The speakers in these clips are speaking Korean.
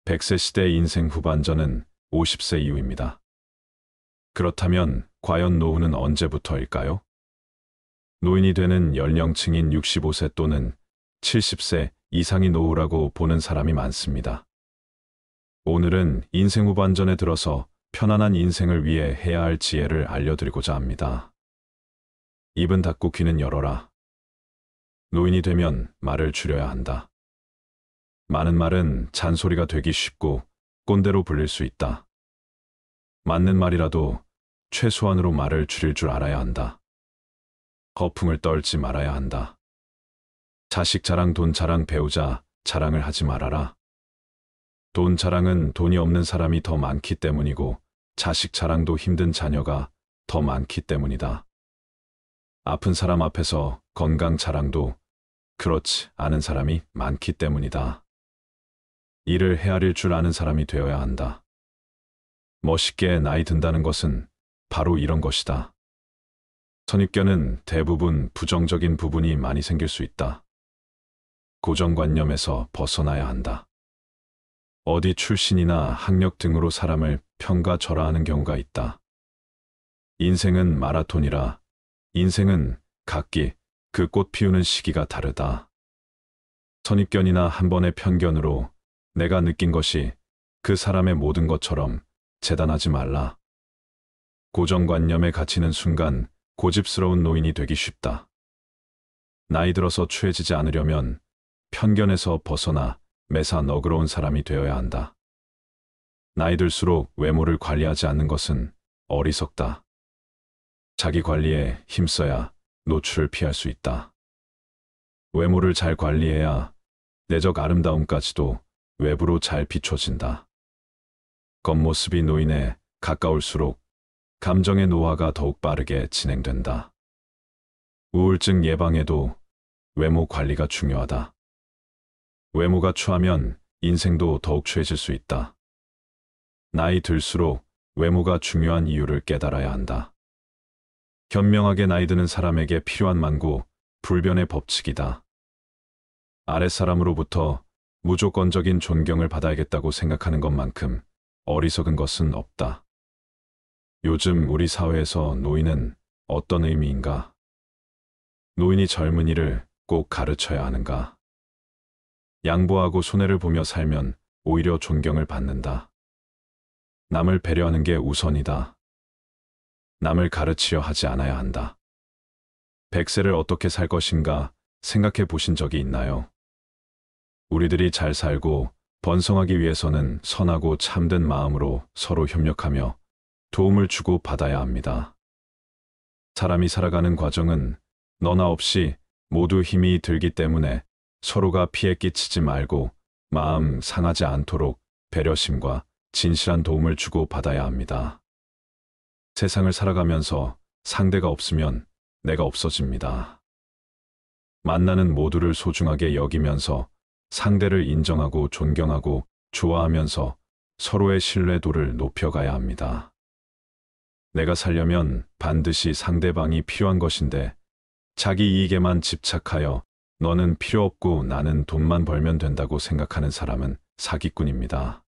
100세 시대의 인생 후반전은 50세 이후입니다. 그렇다면 과연 노후는 언제부터일까요? 노인이 되는 연령층인 65세 또는 70세 이상이 노후라고 보는 사람이 많습니다. 오늘은 인생 후반전에 들어서 편안한 인생을 위해 해야 할 지혜를 알려드리고자 합니다. 입은 닫고 귀는 열어라. 노인이 되면 말을 줄여야 한다. 많은 말은 잔소리가 되기 쉽고 꼰대로 불릴 수 있다. 맞는 말이라도 최소한으로 말을 줄일 줄 알아야 한다. 허풍을 떨지 말아야 한다. 자식 자랑, 돈 자랑, 배우자 자랑을 하지 말아라. 돈 자랑은 돈이 없는 사람이 더 많기 때문이고 자식 자랑도 힘든 자녀가 더 많기 때문이다. 아픈 사람 앞에서 건강 자랑도 그렇지 않은 사람이 많기 때문이다. 일을 헤아릴 줄 아는 사람이 되어야 한다. 멋있게 나이 든다는 것은 바로 이런 것이다. 선입견은 대부분 부정적인 부분이 많이 생길 수 있다. 고정관념에서 벗어나야 한다. 어디 출신이나 학력 등으로 사람을 평가절하하는 경우가 있다. 인생은 마라톤이라 인생은 각기 그 꽃 피우는 시기가 다르다. 선입견이나 한 번의 편견으로 내가 느낀 것이 그 사람의 모든 것처럼 재단하지 말라. 고정관념에 갇히는 순간 고집스러운 노인이 되기 쉽다. 나이 들어서 추해지지 않으려면 편견에서 벗어나 매사 너그러운 사람이 되어야 한다. 나이 들수록 외모를 관리하지 않는 것은 어리석다. 자기 관리에 힘써야 노출을 피할 수 있다. 외모를 잘 관리해야 내적 아름다움까지도 외부로 잘 비춰진다. 겉모습이 노인에 가까울수록 감정의 노화가 더욱 빠르게 진행된다. 우울증 예방에도 외모 관리가 중요하다. 외모가 추하면 인생도 더욱 추해질 수 있다. 나이 들수록 외모가 중요한 이유를 깨달아야 한다. 현명하게 나이 드는 사람에게 필요한 만고 불변의 법칙이다. 아랫사람으로부터 무조건적인 존경을 받아야겠다고 생각하는 것만큼 어리석은 것은 없다. 요즘 우리 사회에서 노인은 어떤 의미인가? 노인이 젊은이를 꼭 가르쳐야 하는가? 양보하고 손해를 보며 살면 오히려 존경을 받는다. 남을 배려하는 게 우선이다. 남을 가르치려 하지 않아야 한다. 100세를 어떻게 살 것인가 생각해 보신 적이 있나요? 우리들이 잘 살고 번성하기 위해서는 선하고 참된 마음으로 서로 협력하며 도움을 주고 받아야 합니다. 사람이 살아가는 과정은 너나 없이 모두 힘이 들기 때문에 서로가 피해 끼치지 말고 마음 상하지 않도록 배려심과 진실한 도움을 주고 받아야 합니다. 세상을 살아가면서 상대가 없으면 내가 없어집니다. 만나는 모두를 소중하게 여기면서 상대를 인정하고 존경하고 좋아하면서 서로의 신뢰도를 높여가야 합니다. 내가 살려면 반드시 상대방이 필요한 것인데 자기 이익에만 집착하여 너는 필요 없고 나는 돈만 벌면 된다고 생각하는 사람은 사기꾼입니다.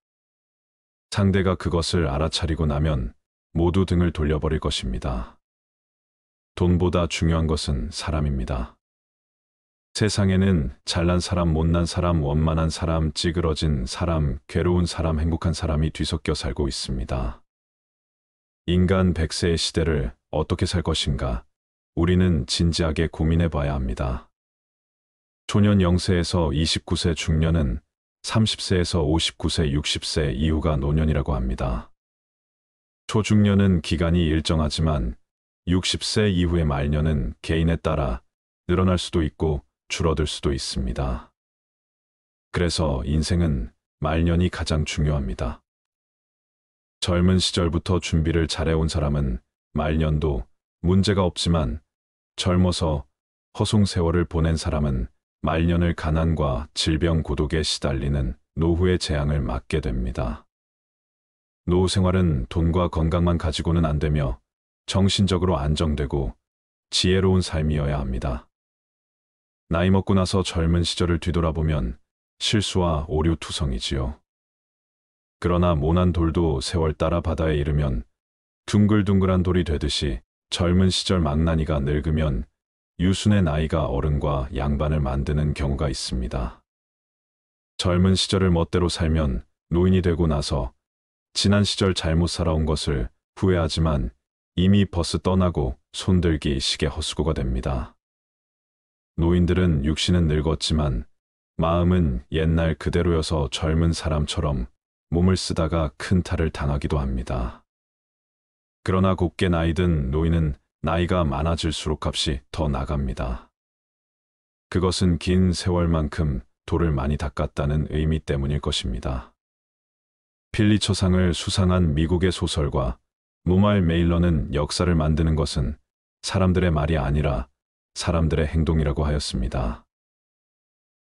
상대가 그것을 알아차리고 나면 모두 등을 돌려버릴 것입니다. 돈보다 중요한 것은 사람입니다. 세상에는 잘난 사람, 못난 사람, 원만한 사람, 찌그러진 사람, 괴로운 사람, 행복한 사람이 뒤섞여 살고 있습니다. 인간 100세의 시대를 어떻게 살 것인가? 우리는 진지하게 고민해 봐야 합니다. 초년 0세에서 29세 중년은 30세에서 59세, 60세 이후가 노년이라고 합니다. 초중년은 기간이 일정하지만 60세 이후의 말년은 개인에 따라 늘어날 수도 있고 줄어들 수도 있습니다. 그래서 인생은 말년이 가장 중요합니다. 젊은 시절부터 준비를 잘해온 사람은 말년도 문제가 없지만 젊어서 허송세월을 보낸 사람은 말년을 가난과 질병 고독에 시달리는 노후의 재앙을 맞게 됩니다. 노후 생활은 돈과 건강만 가지고는 안 되며 정신적으로 안정되고 지혜로운 삶이어야 합니다. 나이 먹고 나서 젊은 시절을 뒤돌아보면 실수와 오류투성이지요. 그러나 모난 돌도 세월 따라 바다에 이르면 둥글둥글한 돌이 되듯이 젊은 시절 망나니가 늙으면 유순의 나이가 어른과 양반을 만드는 경우가 있습니다. 젊은 시절을 멋대로 살면 노인이 되고 나서 지난 시절 잘못 살아온 것을 후회하지만 이미 버스 떠나고 손들기 시계 헛수고가 됩니다. 노인들은 육신은 늙었지만 마음은 옛날 그대로여서 젊은 사람처럼 몸을 쓰다가 큰 탈을 당하기도 합니다. 그러나 곱게 나이든 노인은 나이가 많아질수록 값이 더 나갑니다. 그것은 긴 세월만큼 돌을 많이 닦았다는 의미 때문일 것입니다. 필리처상을 수상한 미국의 소설가 로말 메일러는 역사를 만드는 것은 사람들의 말이 아니라 사람들의 행동이라고 하였습니다.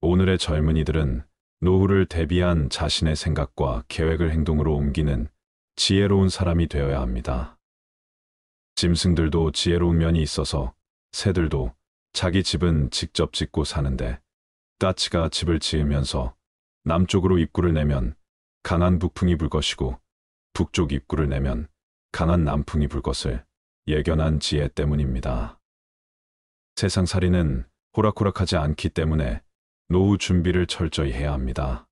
오늘의 젊은이들은 노후를 대비한 자신의 생각과 계획을 행동으로 옮기는 지혜로운 사람이 되어야 합니다. 짐승들도 지혜로운 면이 있어서 새들도 자기 집은 직접 짓고 사는데 까치가 집을 지으면서 남쪽으로 입구를 내면 강한 북풍이 불 것이고 북쪽 입구를 내면 강한 남풍이 불 것을 예견한 지혜 때문입니다. 세상살이는 호락호락하지 않기 때문에 노후 준비를 철저히 해야 합니다.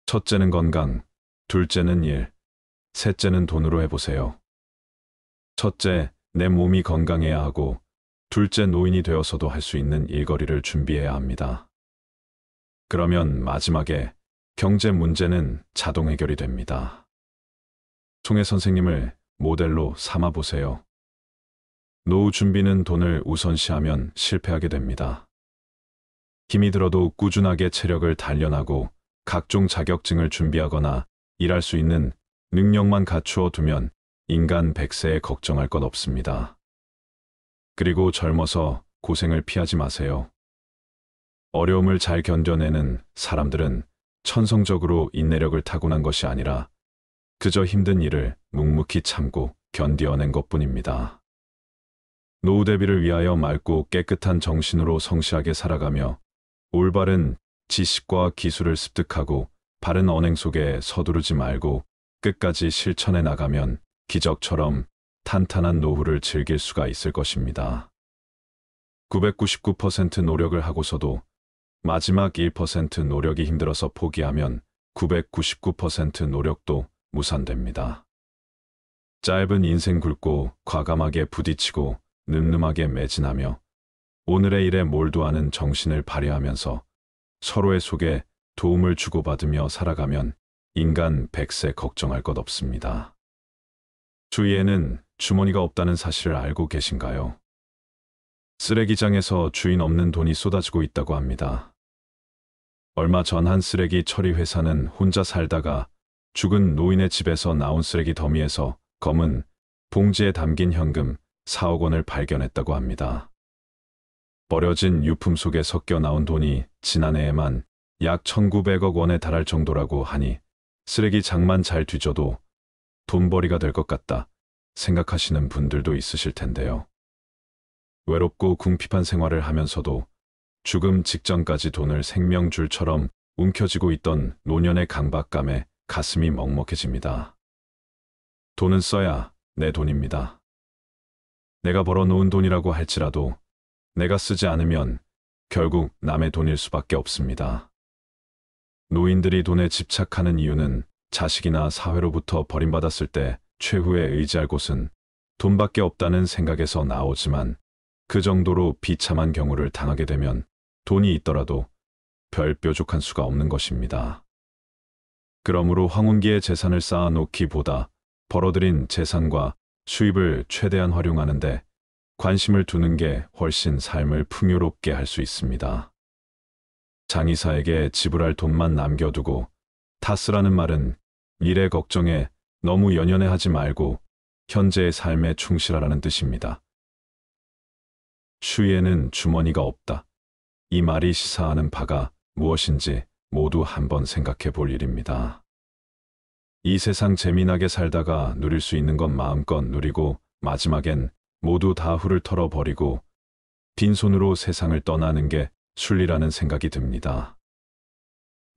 첫째는 건강, 둘째는 일, 셋째는 돈으로 해보세요. 첫째, 내 몸이 건강해야 하고 둘째, 노인이 되어서도 할 수 있는 일거리를 준비해야 합니다. 그러면 마지막에 경제 문제는 자동 해결이 됩니다. 총회 선생님을 모델로 삼아 보세요. 노후 준비는 돈을 우선시하면 실패하게 됩니다. 힘이 들어도 꾸준하게 체력을 단련하고 각종 자격증을 준비하거나 일할 수 있는 능력만 갖추어 두면 인간 100세에 걱정할 것 없습니다. 그리고 젊어서 고생을 피하지 마세요. 어려움을 잘 견뎌내는 사람들은 천성적으로 인내력을 타고난 것이 아니라 그저 힘든 일을 묵묵히 참고 견뎌낸 것뿐입니다. 노후 대비를 위하여 맑고 깨끗한 정신으로 성실하게 살아가며 올바른 지식과 기술을 습득하고 바른 언행 속에 서두르지 말고 끝까지 실천해 나가면 기적처럼 탄탄한 노후를 즐길 수가 있을 것입니다. 999% 노력을 하고서도 마지막 1% 노력이 힘들어서 포기하면 999% 노력도 무산됩니다. 짧은 인생 굵고 과감하게 부딪히고 늠름하게 매진하며 오늘의 일에 몰두하는 정신을 발휘하면서 서로의 속에 도움을 주고받으며 살아가면 인간 100세 걱정할 것 없습니다. 주위에는 주머니가 없다는 사실을 알고 계신가요? 쓰레기장에서 주인 없는 돈이 쏟아지고 있다고 합니다. 얼마 전 한 쓰레기 처리 회사는 혼자 살다가 죽은 노인의 집에서 나온 쓰레기 더미에서 검은 봉지에 담긴 현금 4억 원을 발견했다고 합니다. 버려진 유품 속에 섞여 나온 돈이 지난해에만 약 1,900억 원에 달할 정도라고 하니 쓰레기장만 잘 뒤져도 돈벌이가 될 것 같다 생각하시는 분들도 있으실 텐데요. 외롭고 궁핍한 생활을 하면서도 죽음 직전까지 돈을 생명줄처럼 움켜쥐고 있던 노년의 강박감에 가슴이 먹먹해집니다. 돈은 써야 내 돈입니다. 내가 벌어놓은 돈이라고 할지라도 내가 쓰지 않으면 결국 남의 돈일 수밖에 없습니다. 노인들이 돈에 집착하는 이유는 자식이나 사회로부터 버림받았을 때 최후에 의지할 곳은 돈밖에 없다는 생각에서 나오지만 그 정도로 비참한 경우를 당하게 되면 돈이 있더라도 별 뾰족한 수가 없는 것입니다. 그러므로 황혼기에 재산을 쌓아놓기보다 벌어들인 재산과 수입을 최대한 활용하는 데 관심을 두는 게 훨씬 삶을 풍요롭게 할 수 있습니다. 장의사에게 지불할 돈만 남겨두고 다 쓰라는 말은 미래 걱정에 너무 연연해하지 말고 현재의 삶에 충실하라는 뜻입니다. 추위에는 주머니가 없다. 이 말이 시사하는 바가 무엇인지 모두 한번 생각해 볼 일입니다. 이 세상 재미나게 살다가 누릴 수 있는 건 마음껏 누리고 마지막엔 모두 다 훌을 털어버리고 빈손으로 세상을 떠나는 게 순리라는 생각이 듭니다.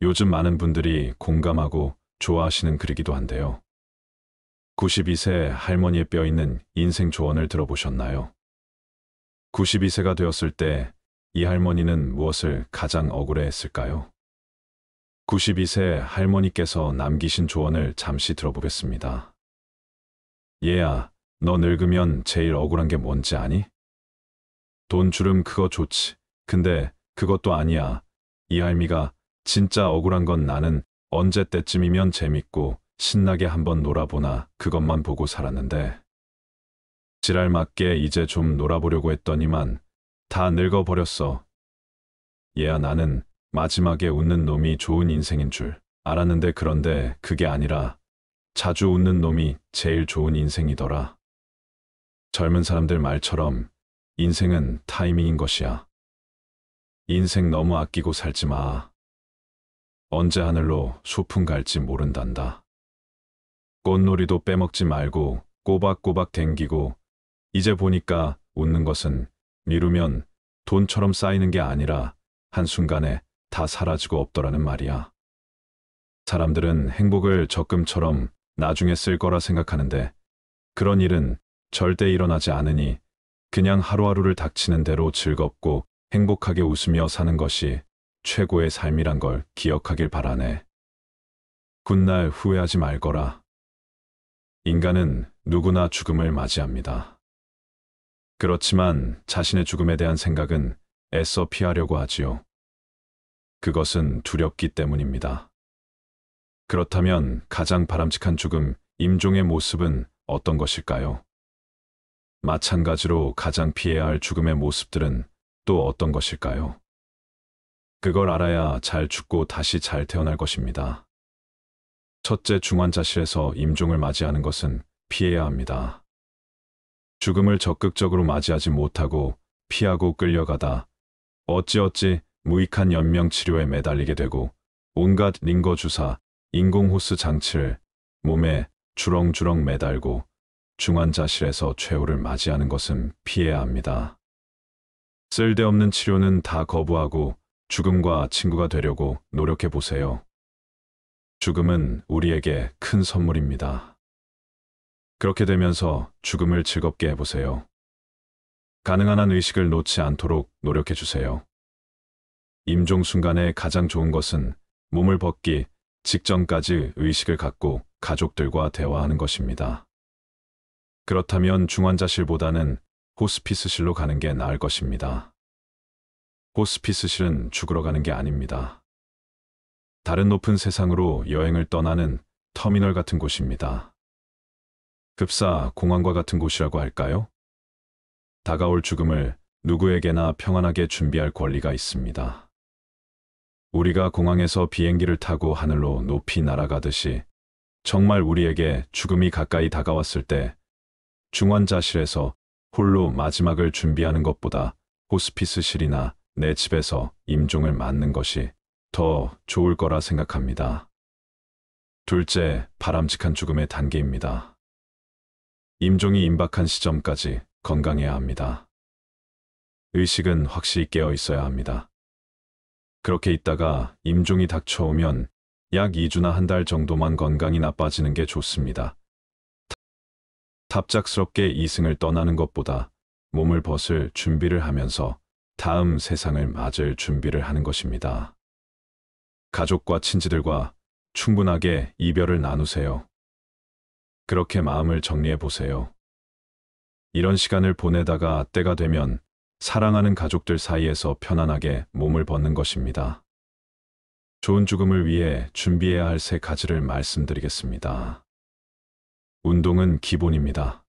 요즘 많은 분들이 공감하고 좋아하시는 글이기도 한데요. 92세 할머니의 뼈 있는 인생 조언을 들어보셨나요? 92세가 되었을 때 이 할머니는 무엇을 가장 억울해했을까요? 92세 할머니께서 남기신 조언을 잠시 들어보겠습니다. 얘야, 너 늙으면 제일 억울한 게 뭔지 아니? 돈 주름 그거 좋지. 근데 그것도 아니야. 이 할미가 진짜 억울한 건 나는 언제 때쯤이면 재밌고 신나게 한번 놀아보나 그것만 보고 살았는데. 지랄 맞게 이제 좀 놀아보려고 했더니만 다 늙어버렸어. 얘야 나는 마지막에 웃는 놈이 좋은 인생인 줄 알았는데 그런데 그게 아니라 자주 웃는 놈이 제일 좋은 인생이더라. 젊은 사람들 말처럼 인생은 타이밍인 것이야. 인생 너무 아끼고 살지 마. 언제 하늘로 소풍 갈지 모른단다. 꽃놀이도 빼먹지 말고 꼬박꼬박 댕기고 이제 보니까 웃는 것은 미루면 돈처럼 쌓이는 게 아니라 한순간에 다 사라지고 없더라는 말이야. 사람들은 행복을 적금처럼 나중에 쓸 거라 생각하는데 그런 일은 절대 일어나지 않으니 그냥 하루하루를 닥치는 대로 즐겁고 행복하게 웃으며 사는 것이 최고의 삶이란 걸 기억하길 바라네. 훗날 후회하지 말거라. 인간은 누구나 죽음을 맞이합니다. 그렇지만 자신의 죽음에 대한 생각은 애써 피하려고 하지요. 그것은 두렵기 때문입니다. 그렇다면 가장 바람직한 죽음, 임종의 모습은 어떤 것일까요? 마찬가지로 가장 피해야 할 죽음의 모습들은 또 어떤 것일까요? 그걸 알아야 잘 죽고 다시 잘 태어날 것입니다. 첫째, 중환자실에서 임종을 맞이하는 것은 피해야 합니다. 죽음을 적극적으로 맞이하지 못하고 피하고 끌려가다 어찌어찌 무익한 연명 치료에 매달리게 되고 온갖 링거 주사, 인공호스 장치를 몸에 주렁주렁 매달고 중환자실에서 최후를 맞이하는 것은 피해야 합니다. 쓸데없는 치료는 다 거부하고 죽음과 친구가 되려고 노력해 보세요. 죽음은 우리에게 큰 선물입니다. 그렇게 되면서 죽음을 즐겁게 해보세요. 가능한 한 의식을 놓지 않도록 노력해 주세요. 임종 순간에 가장 좋은 것은 몸을 벗기 직전까지 의식을 갖고 가족들과 대화하는 것입니다. 그렇다면 중환자실보다는 호스피스실로 가는 게 나을 것입니다. 호스피스실은 죽으러 가는 게 아닙니다. 다른 높은 세상으로 여행을 떠나는 터미널 같은 곳입니다. 급사 공항과 같은 곳이라고 할까요? 다가올 죽음을 누구에게나 평안하게 준비할 권리가 있습니다. 우리가 공항에서 비행기를 타고 하늘로 높이 날아가듯이 정말 우리에게 죽음이 가까이 다가왔을 때 중환자실에서 홀로 마지막을 준비하는 것보다 호스피스실이나 내 집에서 임종을 맞는 것이 더 좋을 거라 생각합니다. 둘째, 바람직한 죽음의 단계입니다. 임종이 임박한 시점까지 건강해야 합니다. 의식은 확실히 깨어 있어야 합니다. 그렇게 있다가 임종이 닥쳐오면 약 2주나 한 달 정도만 건강이 나빠지는 게 좋습니다. 갑작스럽게 이승을 떠나는 것보다 몸을 벗을 준비를 하면서 다음 세상을 맞을 준비를 하는 것입니다. 가족과 친지들과 충분하게 이별을 나누세요. 그렇게 마음을 정리해 보세요. 이런 시간을 보내다가 때가 되면 사랑하는 가족들 사이에서 편안하게 몸을 벗는 것입니다. 좋은 죽음을 위해 준비해야 할 3가지를 말씀드리겠습니다. 운동은 기본입니다.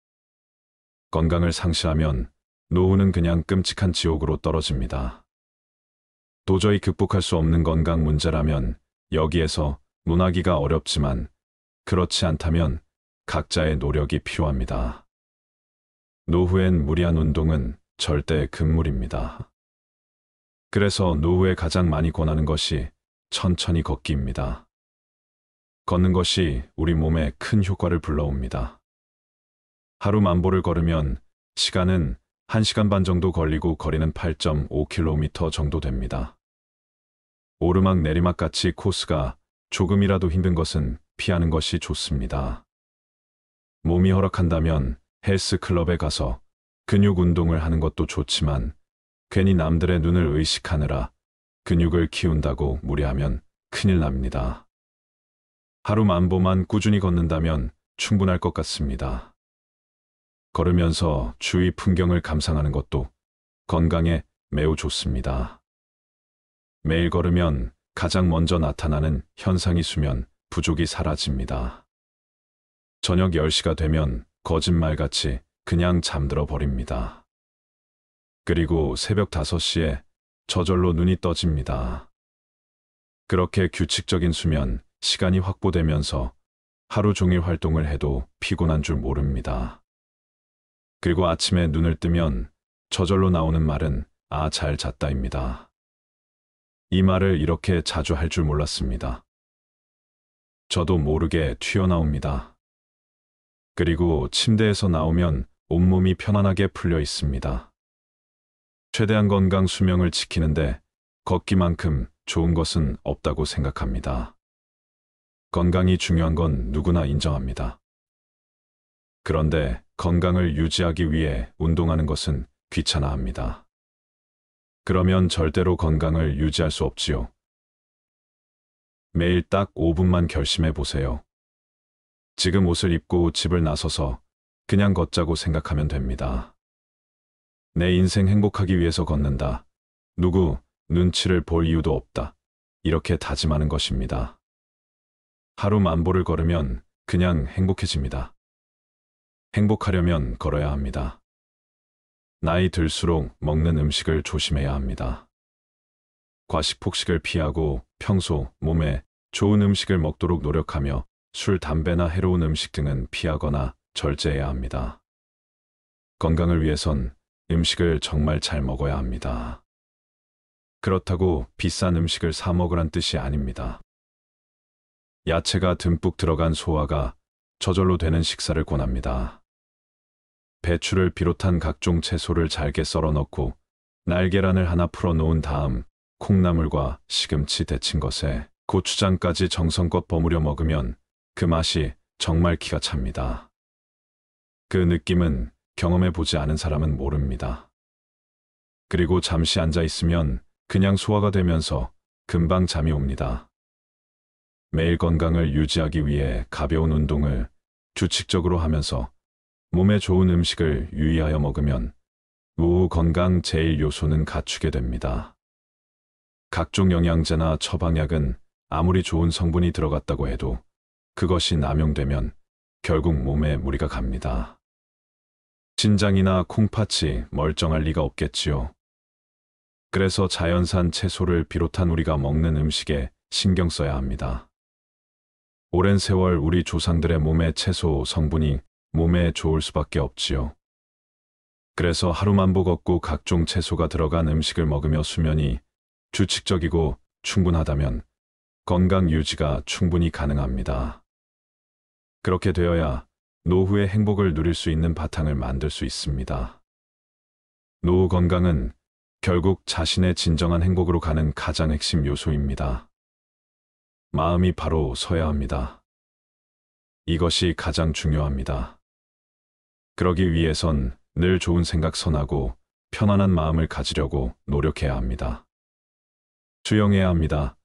건강을 상실하면 노후는 그냥 끔찍한 지옥으로 떨어집니다. 도저히 극복할 수 없는 건강 문제라면 여기에서 논하기가 어렵지만 그렇지 않다면 각자의 노력이 필요합니다. 노후엔 무리한 운동은 절대 금물입니다. 그래서 노후에 가장 많이 권하는 것이 천천히 걷기입니다. 걷는 것이 우리 몸에 큰 효과를 불러옵니다. 하루 만보를 걸으면 시간은 1시간 반 정도 걸리고 거리는 8.5km 정도 됩니다. 오르막 내리막 같이 코스가 조금이라도 힘든 것은 피하는 것이 좋습니다. 몸이 허락한다면 헬스클럽에 가서 근육 운동을 하는 것도 좋지만 괜히 남들의 눈을 의식하느라 근육을 키운다고 무리하면 큰일 납니다. 하루 10,000보만 꾸준히 걷는다면 충분할 것 같습니다. 걸으면서 주위 풍경을 감상하는 것도 건강에 매우 좋습니다. 매일 걸으면 가장 먼저 나타나는 현상이 수면 부족이 사라집니다. 저녁 10시가 되면 거짓말같이 그냥 잠들어 버립니다. 그리고 새벽 5시에 저절로 눈이 떠집니다. 그렇게 규칙적인 수면 시간이 확보되면서 하루 종일 활동을 해도 피곤한 줄 모릅니다. 그리고 아침에 눈을 뜨면 저절로 나오는 말은 "아, 잘 잤다입니다." 이 말을 이렇게 자주 할 줄 몰랐습니다. 저도 모르게 튀어나옵니다. 그리고 침대에서 나오면 온몸이 편안하게 풀려 있습니다. 최대한 건강 수명을 지키는데 걷기만큼 좋은 것은 없다고 생각합니다. 건강이 중요한 건 누구나 인정합니다. 그런데 건강을 유지하기 위해 운동하는 것은 귀찮아합니다. 그러면 절대로 건강을 유지할 수 없지요. 매일 딱 5분만 결심해 보세요. 지금 옷을 입고 집을 나서서 그냥 걷자고 생각하면 됩니다. 내 인생 행복하기 위해서 걷는다. 누구 눈치를 볼 이유도 없다. 이렇게 다짐하는 것입니다. 하루 10,000보를 걸으면 그냥 행복해집니다. 행복하려면 걸어야 합니다. 나이 들수록 먹는 음식을 조심해야 합니다. 과식 폭식을 피하고 평소 몸에 좋은 음식을 먹도록 노력하며 술, 담배나 해로운 음식 등은 피하거나 절제해야 합니다. 건강을 위해선 음식을 정말 잘 먹어야 합니다. 그렇다고 비싼 음식을 사 먹으란 뜻이 아닙니다. 야채가 듬뿍 들어간 소화가 저절로 되는 식사를 권합니다. 배추를 비롯한 각종 채소를 잘게 썰어 넣고 날계란을 하나 풀어 놓은 다음 콩나물과 시금치 데친 것에 고추장까지 정성껏 버무려 먹으면 그 맛이 정말 기가 찹니다. 그 느낌은 경험해 보지 않은 사람은 모릅니다. 그리고 잠시 앉아 있으면 그냥 소화가 되면서 금방 잠이 옵니다. 매일 건강을 유지하기 위해 가벼운 운동을 규칙적으로 하면서 몸에 좋은 음식을 유의하여 먹으면 노후 건강 제일 요소는 갖추게 됩니다. 각종 영양제나 처방약은 아무리 좋은 성분이 들어갔다고 해도 그것이 남용되면 결국 몸에 무리가 갑니다. 신장이나 콩팥이 멀쩡할 리가 없겠지요. 그래서 자연산 채소를 비롯한 우리가 먹는 음식에 신경 써야 합니다. 오랜 세월 우리 조상들의 몸에 채소 성분이 몸에 좋을 수밖에 없지요. 그래서 하루 10,000보 걷고 각종 채소가 들어간 음식을 먹으며 수면이 규칙적이고 충분하다면 건강 유지가 충분히 가능합니다. 그렇게 되어야 노후의 행복을 누릴 수 있는 바탕을 만들 수 있습니다. 노후 건강은 결국 자신의 진정한 행복으로 가는 가장 핵심 요소입니다. 마음이 바로 서야 합니다. 이것이 가장 중요합니다. 그러기 위해선 늘 좋은 생각 선하고 편안한 마음을 가지려고 노력해야 합니다. 수영해야 합니다.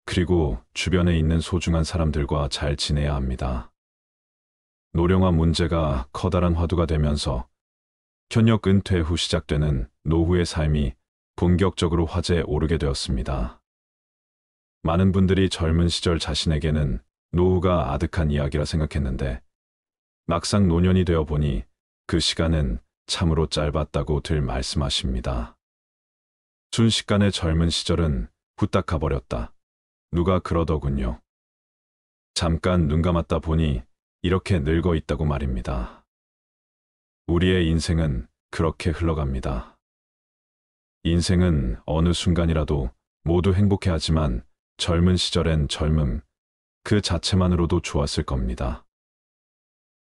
그리고 주변에 있는 소중한 사람들과 잘 지내야 합니다. 노령화 문제가 커다란 화두가 되면서 현역 은퇴 후 시작되는 노후의 삶이 본격적으로 화제에 오르게 되었습니다. 많은 분들이 젊은 시절 자신에게는 노후가 아득한 이야기라 생각했는데 막상 노년이 되어 보니 그 시간은 참으로 짧았다고들 말씀하십니다. 순식간에 젊은 시절은 후딱 가버렸다. 누가 그러더군요. 잠깐 눈 감았다 보니 이렇게 늙어 있다고 말입니다. 우리의 인생은 그렇게 흘러갑니다. 인생은 어느 순간이라도 모두 행복해하지만 젊은 시절엔 젊음 그 자체만으로도 좋았을 겁니다.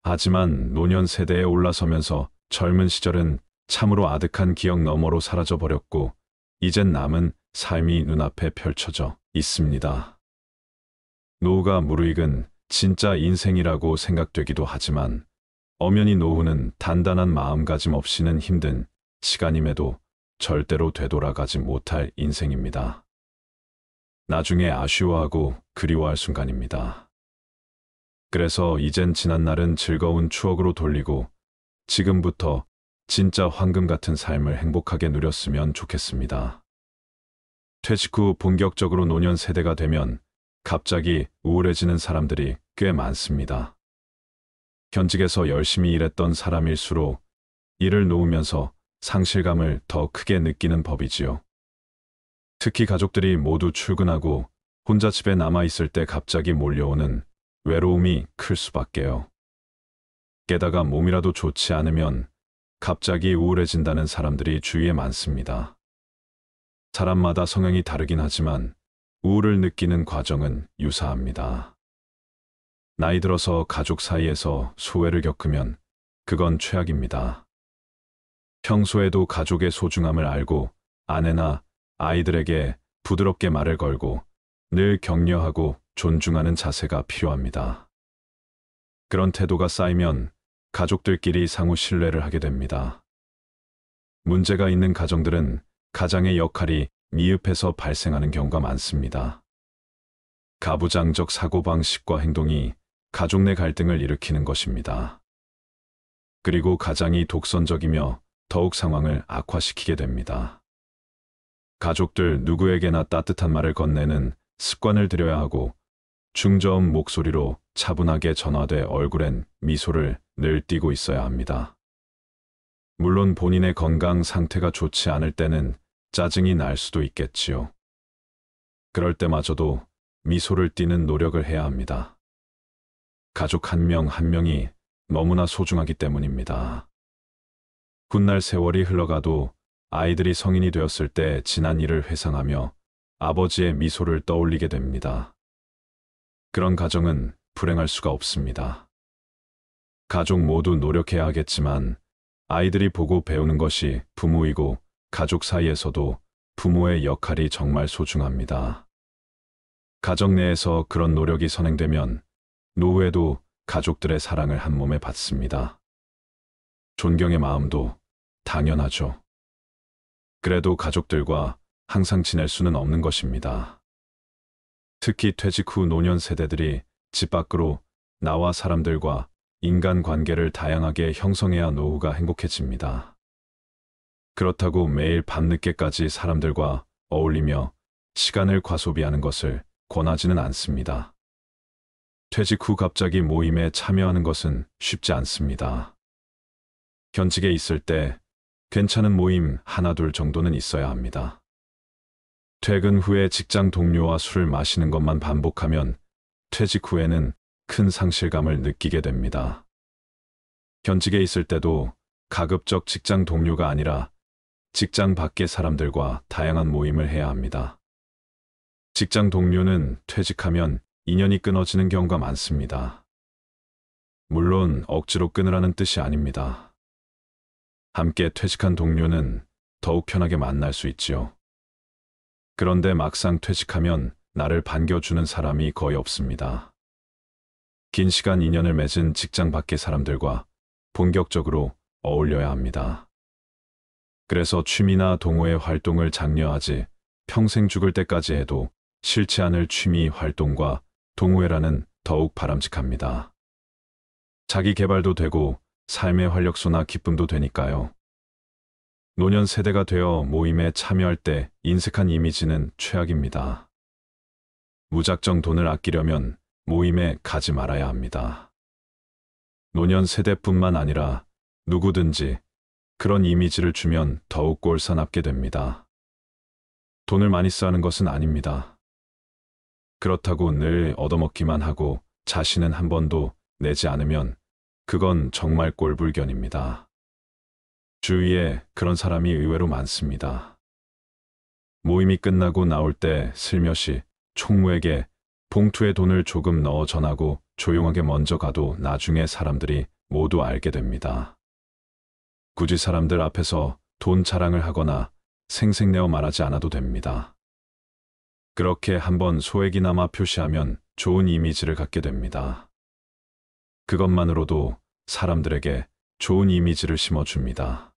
하지만 노년 세대에 올라서면서 젊은 시절은 참으로 아득한 기억 너머로 사라져버렸고 이젠 남은 삶이 눈앞에 펼쳐져 있습니다. 노후가 무르익은 진짜 인생이라고 생각되기도 하지만 엄연히 노후는 단단한 마음가짐 없이는 힘든 시간임에도 절대로 되돌아가지 못할 인생입니다. 나중에 아쉬워하고 그리워할 순간입니다. 그래서 이젠 지난 날은 즐거운 추억으로 돌리고 지금부터 진짜 황금 같은 삶을 행복하게 누렸으면 좋겠습니다. 퇴직 후 본격적으로 노년 세대가 되면 갑자기 우울해지는 사람들이 꽤 많습니다. 현직에서 열심히 일했던 사람일수록 일을 놓으면서 상실감을 더 크게 느끼는 법이지요. 특히 가족들이 모두 출근하고 혼자 집에 남아있을 때 갑자기 몰려오는 외로움이 클 수밖에요. 게다가 몸이라도 좋지 않으면 갑자기 우울해진다는 사람들이 주위에 많습니다. 사람마다 성향이 다르긴 하지만 우울을 느끼는 과정은 유사합니다. 나이 들어서 가족 사이에서 소외를 겪으면 그건 최악입니다. 평소에도 가족의 소중함을 알고 아내나 아이들에게 부드럽게 말을 걸고 늘 격려하고 존중하는 자세가 필요합니다. 그런 태도가 쌓이면 가족들끼리 상호 신뢰를 하게 됩니다. 문제가 있는 가정들은 가장의 역할이 미흡해서 발생하는 경우가 많습니다. 가부장적 사고방식과 행동이 가족 내 갈등을 일으키는 것입니다. 그리고 가장이 독선적이며 더욱 상황을 악화시키게 됩니다. 가족들 누구에게나 따뜻한 말을 건네는 습관을 들여야 하고 중저음 목소리로 차분하게 전화돼 얼굴엔 미소를 늘 띠고 있어야 합니다. 물론 본인의 건강 상태가 좋지 않을 때는 짜증이 날 수도 있겠지요. 그럴 때마저도 미소를 띠는 노력을 해야 합니다. 가족 한 명 한 명이 너무나 소중하기 때문입니다. 훗날 세월이 흘러가도 아이들이 성인이 되었을 때 지난 일을 회상하며 아버지의 미소를 떠올리게 됩니다. 그런 가정은 불행할 수가 없습니다. 가족 모두 노력해야 하겠지만 아이들이 보고 배우는 것이 부모이고 가족 사이에서도 부모의 역할이 정말 소중합니다. 가정 내에서 그런 노력이 선행되면 노후에도 가족들의 사랑을 한 몸에 받습니다. 존경의 마음도 당연하죠. 그래도 가족들과 항상 지낼 수는 없는 것입니다. 특히 퇴직 후 노년 세대들이 집 밖으로 나와 사람들과 인간관계를 다양하게 형성해야 노후가 행복해집니다. 그렇다고 매일 밤늦게까지 사람들과 어울리며 시간을 과소비하는 것을 권하지는 않습니다. 퇴직 후 갑자기 모임에 참여하는 것은 쉽지 않습니다. 현직에 있을 때 괜찮은 모임 하나 둘 정도는 있어야 합니다. 퇴근 후에 직장 동료와 술을 마시는 것만 반복하면 퇴직 후에는 큰 상실감을 느끼게 됩니다. 현직에 있을 때도 가급적 직장 동료가 아니라 직장 밖의 사람들과 다양한 모임을 해야 합니다. 직장 동료는 퇴직하면 인연이 끊어지는 경우가 많습니다. 물론 억지로 끊으라는 뜻이 아닙니다. 함께 퇴직한 동료는 더욱 편하게 만날 수 있지요. 그런데 막상 퇴직하면 나를 반겨주는 사람이 거의 없습니다. 긴 시간 인연을 맺은 직장 밖의 사람들과 본격적으로 어울려야 합니다. 그래서 취미나 동호회 활동을 장려하지 평생 죽을 때까지 해도 싫지 않을 취미 활동과 동호회라는 더욱 바람직합니다. 자기 개발도 되고 삶의 활력소나 기쁨도 되니까요. 노년 세대가 되어 모임에 참여할 때 인색한 이미지는 최악입니다. 무작정 돈을 아끼려면 모임에 가지 말아야 합니다. 노년 세대뿐만 아니라 누구든지 그런 이미지를 주면 더욱 꼴사납게 됩니다. 돈을 많이 쓰는 것은 아닙니다. 그렇다고 늘 얻어먹기만 하고 자신은 한 번도 내지 않으면 그건 정말 꼴불견입니다. 주위에 그런 사람이 의외로 많습니다. 모임이 끝나고 나올 때 슬며시 총무에게 봉투에 돈을 조금 넣어 전하고 조용하게 먼저 가도 나중에 사람들이 모두 알게 됩니다. 굳이 사람들 앞에서 돈 자랑을 하거나 생색내어 말하지 않아도 됩니다. 그렇게 한번 소액이나마 표시하면 좋은 이미지를 갖게 됩니다. 그것만으로도 사람들에게 좋은 이미지를 심어줍니다.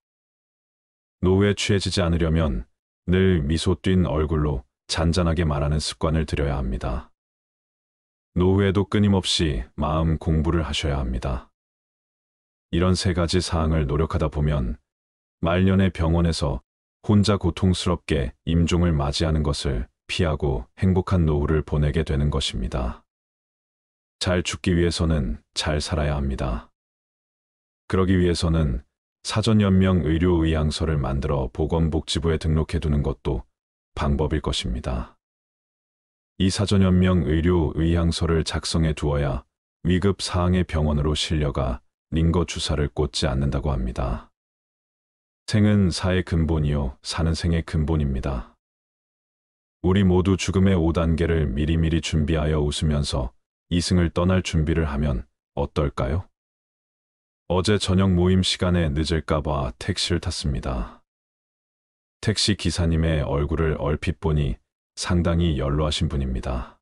노후에 취해지지 않으려면 늘 미소 띈 얼굴로 잔잔하게 말하는 습관을 들여야 합니다. 노후에도 끊임없이 마음 공부를 하셔야 합니다. 이런 세 가지 사항을 노력하다 보면 말년에 병원에서 혼자 고통스럽게 임종을 맞이하는 것을 피하고 행복한 노후를 보내게 되는 것입니다. 잘 죽기 위해서는 잘 살아야 합니다. 그러기 위해서는 사전연명 의료의향서를 만들어 보건복지부에 등록해두는 것도 방법일 것입니다. 이 사전연명 의료의향서를 작성해 두어야 위급 사항의 병원으로 실려가 링거 주사를 꽂지 않는다고 합니다. 생은 사의 근본이요, 사는 생의 근본입니다. 우리 모두 죽음의 5단계를 미리미리 준비하여 웃으면서 이승을 떠날 준비를 하면 어떨까요? 어제 저녁 모임 시간에 늦을까봐 택시를 탔습니다. 택시 기사님의 얼굴을 얼핏 보니 상당히 연로하신 분입니다.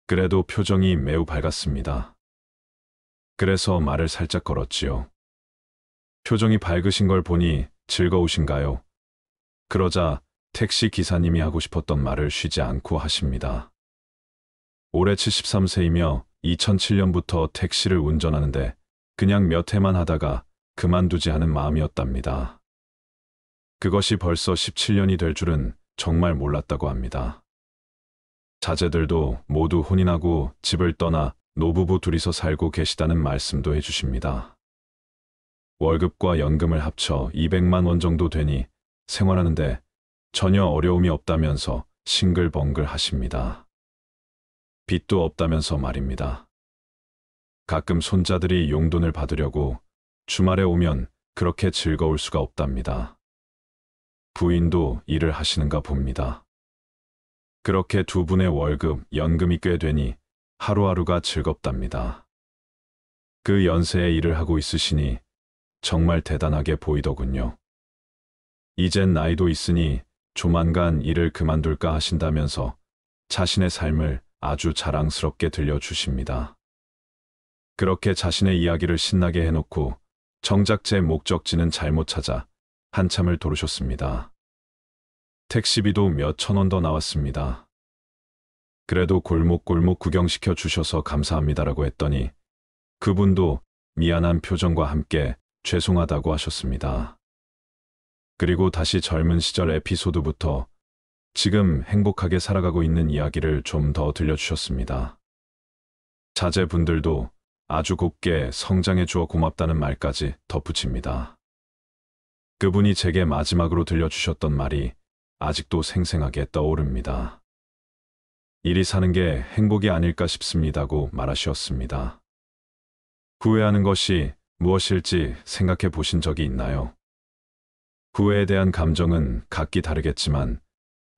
그래도 표정이 매우 밝았습니다. 그래서 말을 살짝 걸었지요. 표정이 밝으신 걸 보니 즐거우신가요? 그러자 택시 기사님이 하고 싶었던 말을 쉬지 않고 하십니다. 올해 73세이며 2007년부터 택시를 운전하는데 그냥 몇 해만 하다가 그만두지 않은 마음이었답니다. 그것이 벌써 17년이 될 줄은 정말 몰랐다고 합니다. 자제들도 모두 혼인하고 집을 떠나 노부부 둘이서 살고 계시다는 말씀도 해주십니다. 월급과 연금을 합쳐 200만 원 정도 되니 생활하는데 전혀 어려움이 없다면서 싱글벙글 하십니다. 빚도 없다면서 말입니다. 가끔 손자들이 용돈을 받으려고 주말에 오면 그렇게 즐거울 수가 없답니다. 부인도 일을 하시는가 봅니다. 그렇게 두 분의 월급, 연금이 꽤 되니 하루하루가 즐겁답니다. 그 연세에 일을 하고 있으시니 정말 대단하게 보이더군요. 이젠 나이도 있으니 조만간 일을 그만둘까 하신다면서 자신의 삶을 아주 자랑스럽게 들려주십니다. 그렇게 자신의 이야기를 신나게 해놓고 정작 제 목적지는 잘못 찾아 한참을 도르셨습니다. 택시비도 몇 천 원 더 나왔습니다. 그래도 골목골목 구경시켜 주셔서 감사합니다라고 했더니 그분도 미안한 표정과 함께 죄송하다고 하셨습니다. 그리고 다시 젊은 시절 에피소드부터 지금 행복하게 살아가고 있는 이야기를 좀 더 들려주셨습니다. 자제분들도 아주 곱게 성장해 주어 고맙다는 말까지 덧붙입니다. 그분이 제게 마지막으로 들려주셨던 말이 아직도 생생하게 떠오릅니다. 일이 사는 게 행복이 아닐까 싶습니다고 말하셨습니다. 후회하는 것이 무엇일지 생각해 보신 적이 있나요? 후회에 대한 감정은 각기 다르겠지만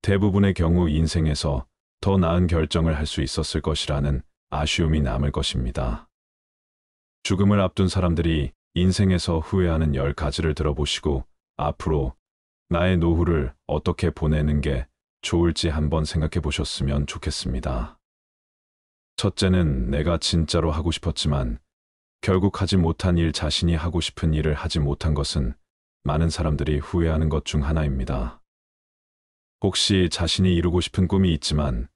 대부분의 경우 인생에서 더 나은 결정을 할 수 있었을 것이라는 아쉬움이 남을 것입니다. 죽음을 앞둔 사람들이 인생에서 후회하는 10가지를 들어보시고 앞으로 나의 노후를 어떻게 보내는 게 좋을지 한번 생각해 보셨으면 좋겠습니다. 첫째는 내가 진짜로 하고 싶었지만 결국 하지 못한 일, 자신이 하고 싶은 일을 하지 못한 것은 많은 사람들이 후회하는 것 중 하나입니다. 혹시 자신이 이루고 싶은 꿈이 있지만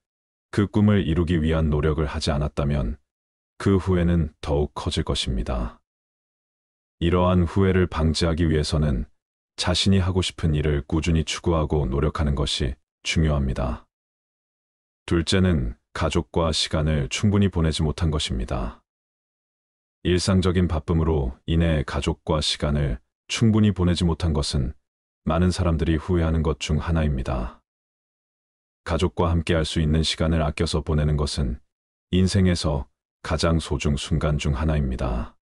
그 꿈을 이루기 위한 노력을 하지 않았다면 그 후회는 더욱 커질 것입니다. 이러한 후회를 방지하기 위해서는 자신이 하고 싶은 일을 꾸준히 추구하고 노력하는 것이 중요합니다. 둘째는 가족과 시간을 충분히 보내지 못한 것입니다. 일상적인 바쁨으로 인해 가족과 시간을 충분히 보내지 못한 것은 많은 사람들이 후회하는 것 중 하나입니다. 가족과 함께 할 수 있는 시간을 아껴서 보내는 것은 인생에서 가장 소중 순간 중 하나입니다.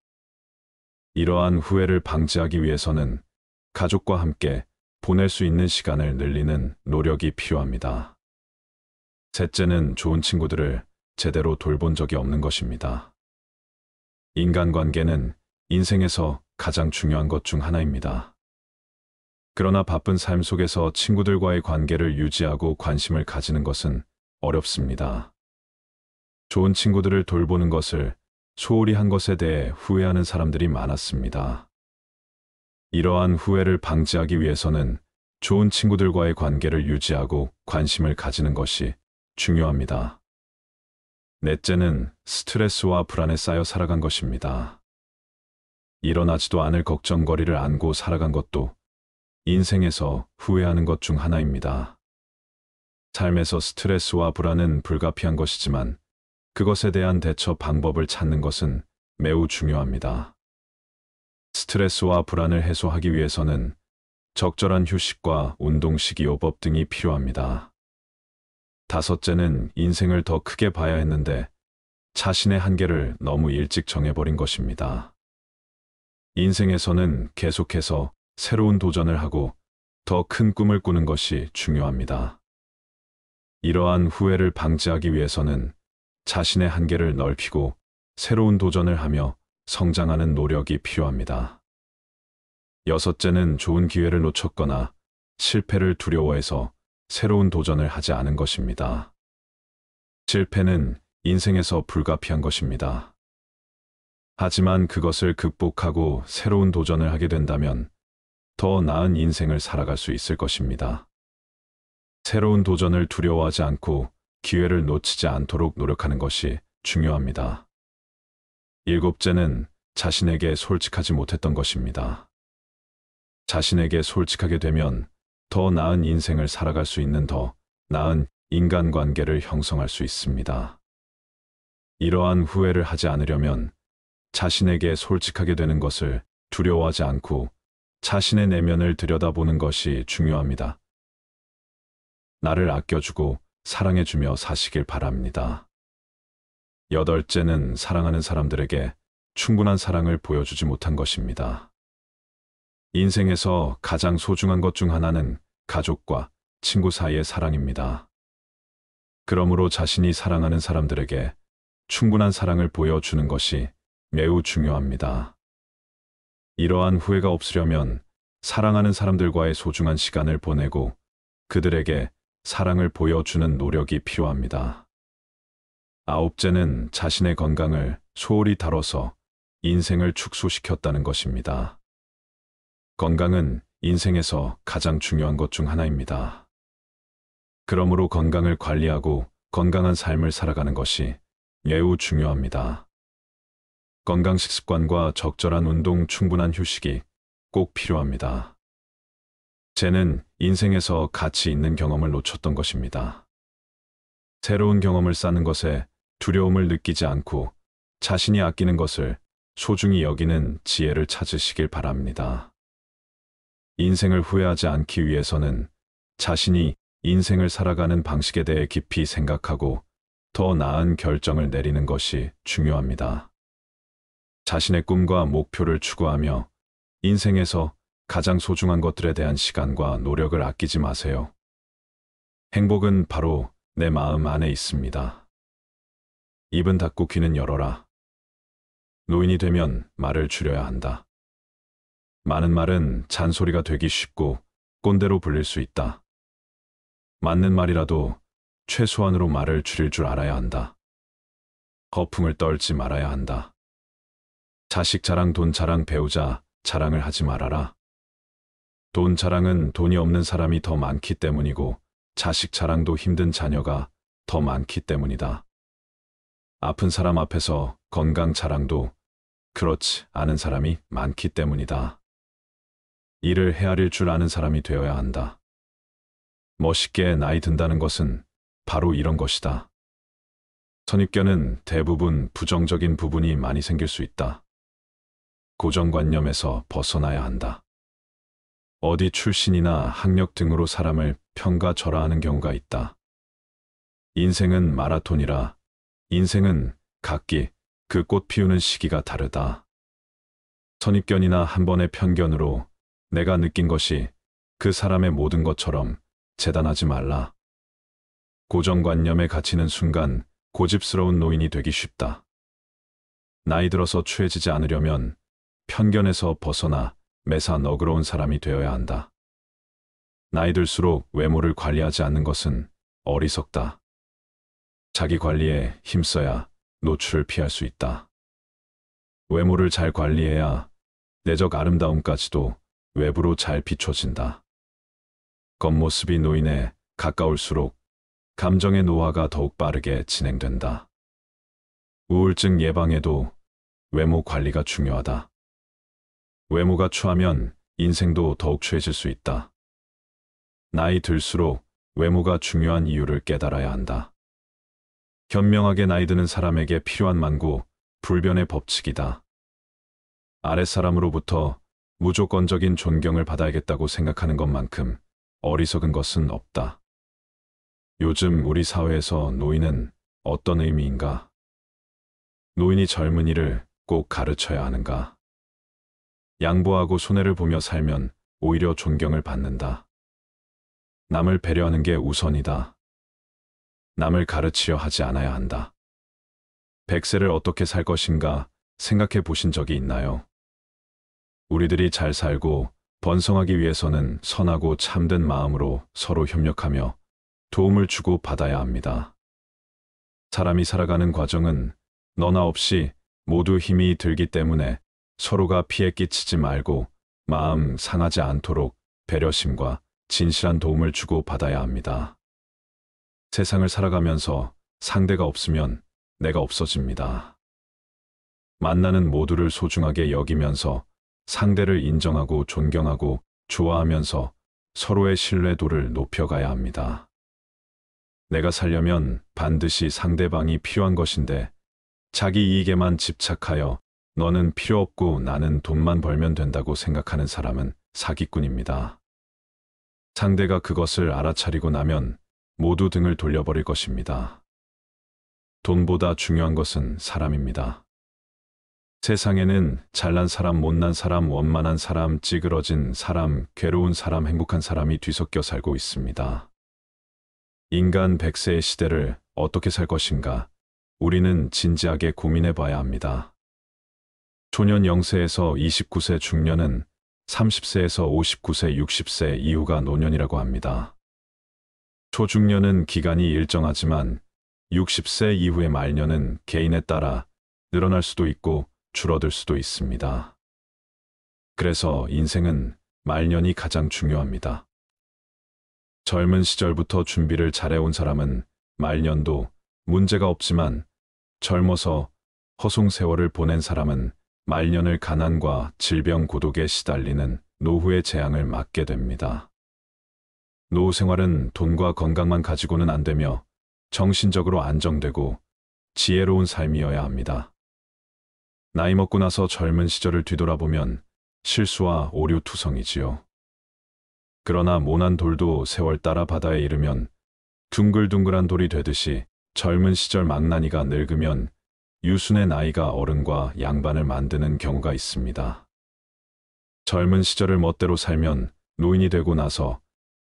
이러한 후회를 방지하기 위해서는 가족과 함께 보낼 수 있는 시간을 늘리는 노력이 필요합니다. 셋째는 좋은 친구들을 제대로 돌본 적이 없는 것입니다. 인간관계는 인생에서 가장 중요한 것 중 하나입니다. 그러나 바쁜 삶 속에서 친구들과의 관계를 유지하고 관심을 가지는 것은 어렵습니다. 좋은 친구들을 돌보는 것을 소홀히 한 것에 대해 후회하는 사람들이 많았습니다. 이러한 후회를 방지하기 위해서는 좋은 친구들과의 관계를 유지하고 관심을 가지는 것이 중요합니다. 넷째는 스트레스와 불안에 쌓여 살아간 것입니다. 일어나지도 않을 걱정거리를 안고 살아간 것도 인생에서 후회하는 것 중 하나입니다. 삶에서 스트레스와 불안은 불가피한 것이지만 그것에 대한 대처 방법을 찾는 것은 매우 중요합니다. 스트레스와 불안을 해소하기 위해서는 적절한 휴식과 운동 식이요법 등이 필요합니다. 다섯째는 인생을 더 크게 봐야 했는데 자신의 한계를 너무 일찍 정해버린 것입니다. 인생에서는 계속해서 새로운 도전을 하고 더 큰 꿈을 꾸는 것이 중요합니다. 이러한 후회를 방지하기 위해서는 자신의 한계를 넓히고 새로운 도전을 하며 성장하는 노력이 필요합니다. 여섯째는 좋은 기회를 놓쳤거나 실패를 두려워해서 새로운 도전을 하지 않은 것입니다. 실패는 인생에서 불가피한 것입니다. 하지만 그것을 극복하고 새로운 도전을 하게 된다면 더 나은 인생을 살아갈 수 있을 것입니다. 새로운 도전을 두려워하지 않고 기회를 놓치지 않도록 노력하는 것이 중요합니다. 일곱째는 자신에게 솔직하지 못했던 것입니다. 자신에게 솔직하게 되면 더 나은 인생을 살아갈 수 있는 더 나은 인간관계를 형성할 수 있습니다. 이러한 후회를 하지 않으려면 자신에게 솔직하게 되는 것을 두려워하지 않고 자신의 내면을 들여다보는 것이 중요합니다. 나를 아껴주고 사랑해주며 사시길 바랍니다. 여덟째는 사랑하는 사람들에게 충분한 사랑을 보여주지 못한 것입니다. 인생에서 가장 소중한 것 중 하나는 가족과 친구 사이의 사랑입니다. 그러므로 자신이 사랑하는 사람들에게 충분한 사랑을 보여주는 것이 매우 중요합니다. 이러한 후회가 없으려면 사랑하는 사람들과의 소중한 시간을 보내고 그들에게 사랑을 보여주는 노력이 필요합니다. 아홉째는 자신의 건강을 소홀히 다뤄서 인생을 축소시켰다는 것입니다. 건강은 인생에서 가장 중요한 것 중 하나입니다. 그러므로 건강을 관리하고 건강한 삶을 살아가는 것이 매우 중요합니다. 건강 식습관과 적절한 운동, 충분한 휴식이 꼭 필요합니다. 쟤는 인생에서 가치 있는 경험을 놓쳤던 것입니다. 새로운 경험을 쌓는 것에 두려움을 느끼지 않고 자신이 아끼는 것을 소중히 여기는 지혜를 찾으시길 바랍니다. 인생을 후회하지 않기 위해서는 자신이 인생을 살아가는 방식에 대해 깊이 생각하고 더 나은 결정을 내리는 것이 중요합니다. 자신의 꿈과 목표를 추구하며 인생에서 가장 소중한 것들에 대한 시간과 노력을 아끼지 마세요. 행복은 바로 내 마음 안에 있습니다. 입은 닫고 귀는 열어라. 노인이 되면 말을 줄여야 한다. 많은 말은 잔소리가 되기 쉽고 꼰대로 불릴 수 있다. 맞는 말이라도 최소한으로 말을 줄일 줄 알아야 한다. 거품을 떨지 말아야 한다. 자식 자랑, 돈 자랑, 배우자 자랑을 하지 말아라. 돈 자랑은 돈이 없는 사람이 더 많기 때문이고 자식 자랑도 힘든 자녀가 더 많기 때문이다. 아픈 사람 앞에서 건강 자랑도 그렇지 않은 사람이 많기 때문이다. 이를 헤아릴 줄 아는 사람이 되어야 한다. 멋있게 나이 든다는 것은 바로 이런 것이다. 선입견은 대부분 부정적인 부분이 많이 생길 수 있다. 고정관념에서 벗어나야 한다. 어디 출신이나 학력 등으로 사람을 평가절하하는 경우가 있다. 인생은 마라톤이라 인생은 각기 그 꽃 피우는 시기가 다르다. 선입견이나 한 번의 편견으로 내가 느낀 것이 그 사람의 모든 것처럼 재단하지 말라. 고정관념에 갇히는 순간 고집스러운 노인이 되기 쉽다. 나이 들어서 추해지지 않으려면 편견에서 벗어나 매사 너그러운 사람이 되어야 한다. 나이 들수록 외모를 관리하지 않는 것은 어리석다. 자기 관리에 힘써야 노출을 피할 수 있다. 외모를 잘 관리해야 내적 아름다움까지도 외부로 잘 비춰진다. 겉모습이 노인에 가까울수록 감정의 노화가 더욱 빠르게 진행된다. 우울증 예방에도 외모 관리가 중요하다. 외모가 추하면 인생도 더욱 추해질 수 있다. 나이 들수록 외모가 중요한 이유를 깨달아야 한다. 현명하게 나이 드는 사람에게 필요한 만고 불변의 법칙이다. 아랫사람으로부터 무조건적인 존경을 받아야겠다고 생각하는 것만큼 어리석은 것은 없다. 요즘 우리 사회에서 노인은 어떤 의미인가? 노인이 젊은이를 꼭 가르쳐야 하는가? 양보하고 손해를 보며 살면 오히려 존경을 받는다. 남을 배려하는 게 우선이다. 남을 가르치려 하지 않아야 한다. 100세를 어떻게 살 것인가 생각해 보신 적이 있나요? 우리들이 잘 살고 번성하기 위해서는 선하고 참된 마음으로 서로 협력하며 도움을 주고 받아야 합니다. 사람이 살아가는 과정은 너나 없이 모두 힘이 들기 때문에 서로가 피해 끼치지 말고 마음 상하지 않도록 배려심과 진실한 도움을 주고 받아야 합니다. 세상을 살아가면서 상대가 없으면 내가 없어집니다. 만나는 모두를 소중하게 여기면서 상대를 인정하고 존경하고 좋아하면서 서로의 신뢰도를 높여가야 합니다. 내가 살려면 반드시 상대방이 필요한 것인데 자기 이익에만 집착하여 너는 필요 없고 나는 돈만 벌면 된다고 생각하는 사람은 사기꾼입니다. 상대가 그것을 알아차리고 나면 모두 등을 돌려버릴 것입니다. 돈보다 중요한 것은 사람입니다. 세상에는 잘난 사람, 못난 사람, 원만한 사람, 찌그러진 사람, 괴로운 사람, 행복한 사람이 뒤섞여 살고 있습니다. 인간 100세의 시대를 어떻게 살 것인가? 우리는 진지하게 고민해 봐야 합니다. 초년 0세에서 29세 중년은 30세에서 59세, 60세 이후가 노년이라고 합니다. 초중년은 기간이 일정하지만 60세 이후의 말년은 개인에 따라 늘어날 수도 있고 줄어들 수도 있습니다. 그래서 인생은 말년이 가장 중요합니다. 젊은 시절부터 준비를 잘해온 사람은 말년도 문제가 없지만 젊어서 허송세월을 보낸 사람은 말년을 가난과 질병 고독에 시달리는 노후의 재앙을 맞게 됩니다. 노후 생활은 돈과 건강만 가지고는 안 되며 정신적으로 안정되고 지혜로운 삶이어야 합니다. 나이 먹고 나서 젊은 시절을 뒤돌아보면 실수와 오류투성이지요. 그러나 모난 돌도 세월 따라 바다에 이르면 둥글둥글한 돌이 되듯이 젊은 시절 망나니가 늙으면 유순의 나이가 어른과 양반을 만드는 경우가 있습니다. 젊은 시절을 멋대로 살면 노인이 되고 나서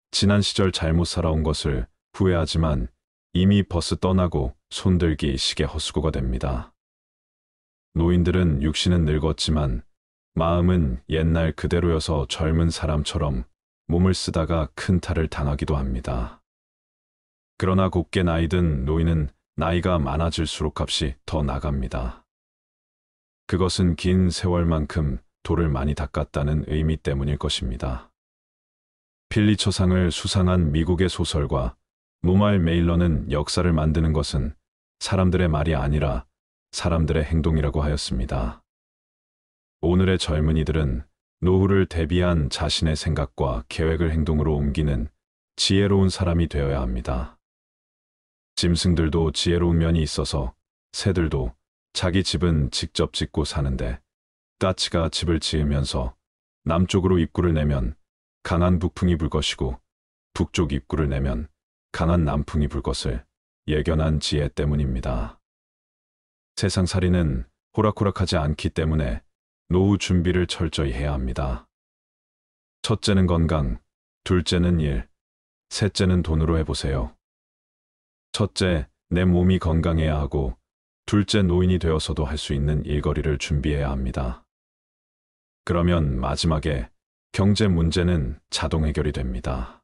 지난 시절 잘못 살아온 것을 후회하지만 이미 버스 떠나고 손들기 시계 헛수고가 됩니다. 노인들은 육신은 늙었지만 마음은 옛날 그대로여서 젊은 사람처럼 몸을 쓰다가 큰 탈을 당하기도 합니다. 그러나 곱게 나이 든 노인은 나이가 많아질수록 값이 더 나갑니다. 그것은 긴 세월만큼 돌을 많이 닦았다는 의미 때문일 것입니다. 필리처상을 수상한 미국의 소설가 무말 메일러는 역사를 만드는 것은 사람들의 말이 아니라 사람들의 행동이라고 하였습니다. 오늘의 젊은이들은 노후를 대비한 자신의 생각과 계획을 행동으로 옮기는 지혜로운 사람이 되어야 합니다. 짐승들도 지혜로운 면이 있어서 새들도 자기 집은 직접 짓고 사는데 까치가 집을 지으면서 남쪽으로 입구를 내면 강한 북풍이 불 것이고 북쪽 입구를 내면 강한 남풍이 불 것을 예견한 지혜 때문입니다. 세상살이는 호락호락하지 않기 때문에 노후 준비를 철저히 해야 합니다. 첫째는 건강, 둘째는 일, 셋째는 돈으로 해보세요. 첫째, 내 몸이 건강해야 하고 둘째, 노인이 되어서도 할 수 있는 일거리를 준비해야 합니다. 그러면 마지막에 경제 문제는 자동 해결이 됩니다.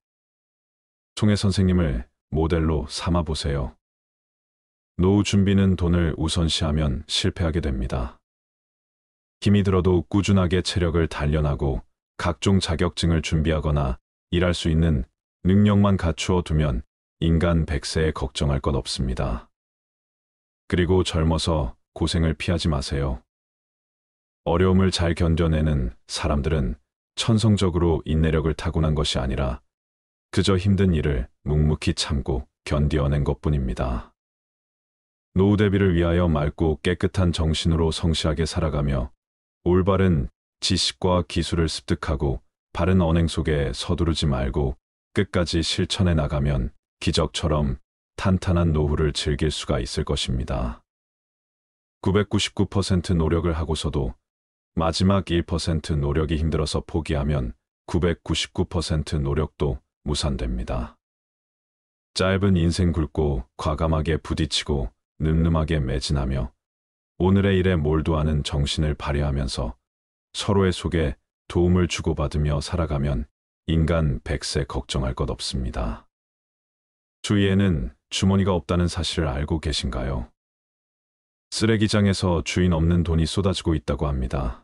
총회 선생님을 모델로 삼아 보세요. 노후 준비는 돈을 우선시하면 실패하게 됩니다. 힘이 들어도 꾸준하게 체력을 단련하고 각종 자격증을 준비하거나 일할 수 있는 능력만 갖추어 두면 인간 100세에 걱정할 것 없습니다. 그리고 젊어서 고생을 피하지 마세요. 어려움을 잘 견뎌내는 사람들은 천성적으로 인내력을 타고난 것이 아니라 그저 힘든 일을 묵묵히 참고 견뎌낸 것뿐입니다. 노후 대비를 위하여 맑고 깨끗한 정신으로 성실하게 살아가며 올바른 지식과 기술을 습득하고 바른 언행 속에 서두르지 말고 끝까지 실천해 나가면 기적처럼 탄탄한 노후를 즐길 수가 있을 것입니다. 999% 노력을 하고서도 마지막 1% 노력이 힘들어서 포기하면 999% 노력도 무산됩니다. 짧은 인생 굵고 과감하게 부딪히고 늠름하게 매진하며 오늘의 일에 몰두하는 정신을 발휘하면서 서로의 속에 도움을 주고받으며 살아가면 인간 100세 걱정할 것 없습니다. 주위에는 주머니가 없다는 사실을 알고 계신가요? 쓰레기장에서 주인 없는 돈이 쏟아지고 있다고 합니다.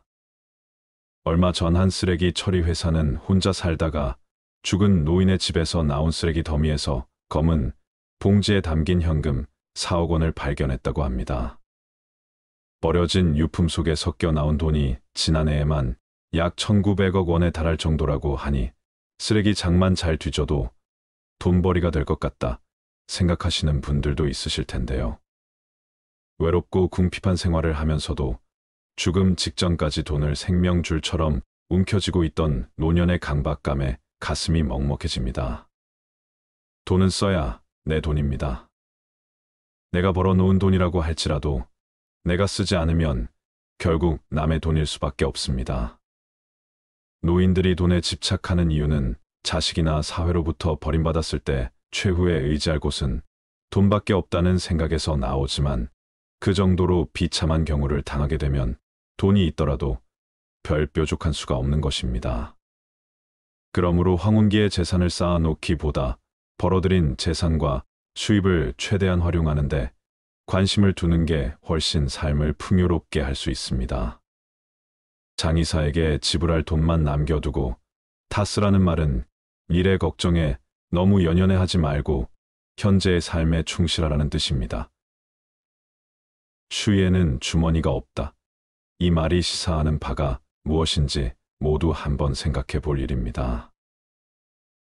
얼마 전 한 쓰레기 처리 회사는 혼자 살다가 죽은 노인의 집에서 나온 쓰레기 더미에서 검은 봉지에 담긴 현금 4억 원을 발견했다고 합니다. 버려진 유품 속에 섞여 나온 돈이 지난해에만 약 1,900억 원에 달할 정도라고 하니 쓰레기장만 잘 뒤져도 돈벌이가 될 것 같다 생각하시는 분들도 있으실 텐데요. 외롭고 궁핍한 생활을 하면서도 죽음 직전까지 돈을 생명줄처럼 움켜쥐고 있던 노년의 강박감에 가슴이 먹먹해집니다. 돈은 써야 내 돈입니다. 내가 벌어놓은 돈이라고 할지라도 내가 쓰지 않으면 결국 남의 돈일 수밖에 없습니다. 노인들이 돈에 집착하는 이유는 자식이나 사회로부터 버림받았을 때 최후에 의지할 곳은 돈밖에 없다는 생각에서 나오지만 그 정도로 비참한 경우를 당하게 되면 돈이 있더라도 별 뾰족한 수가 없는 것입니다. 그러므로 황혼기에 재산을 쌓아놓기보다 벌어들인 재산과 수입을 최대한 활용하는데 관심을 두는 게 훨씬 삶을 풍요롭게 할 수 있습니다. 장의사에게 지불할 돈만 남겨두고 다 쓰라는 말은 미래 걱정에 너무 연연해 하지 말고 현재의 삶에 충실하라는 뜻입니다. 추위에는 주머니가 없다. 이 말이 시사하는 바가 무엇인지 모두 한번 생각해 볼 일입니다.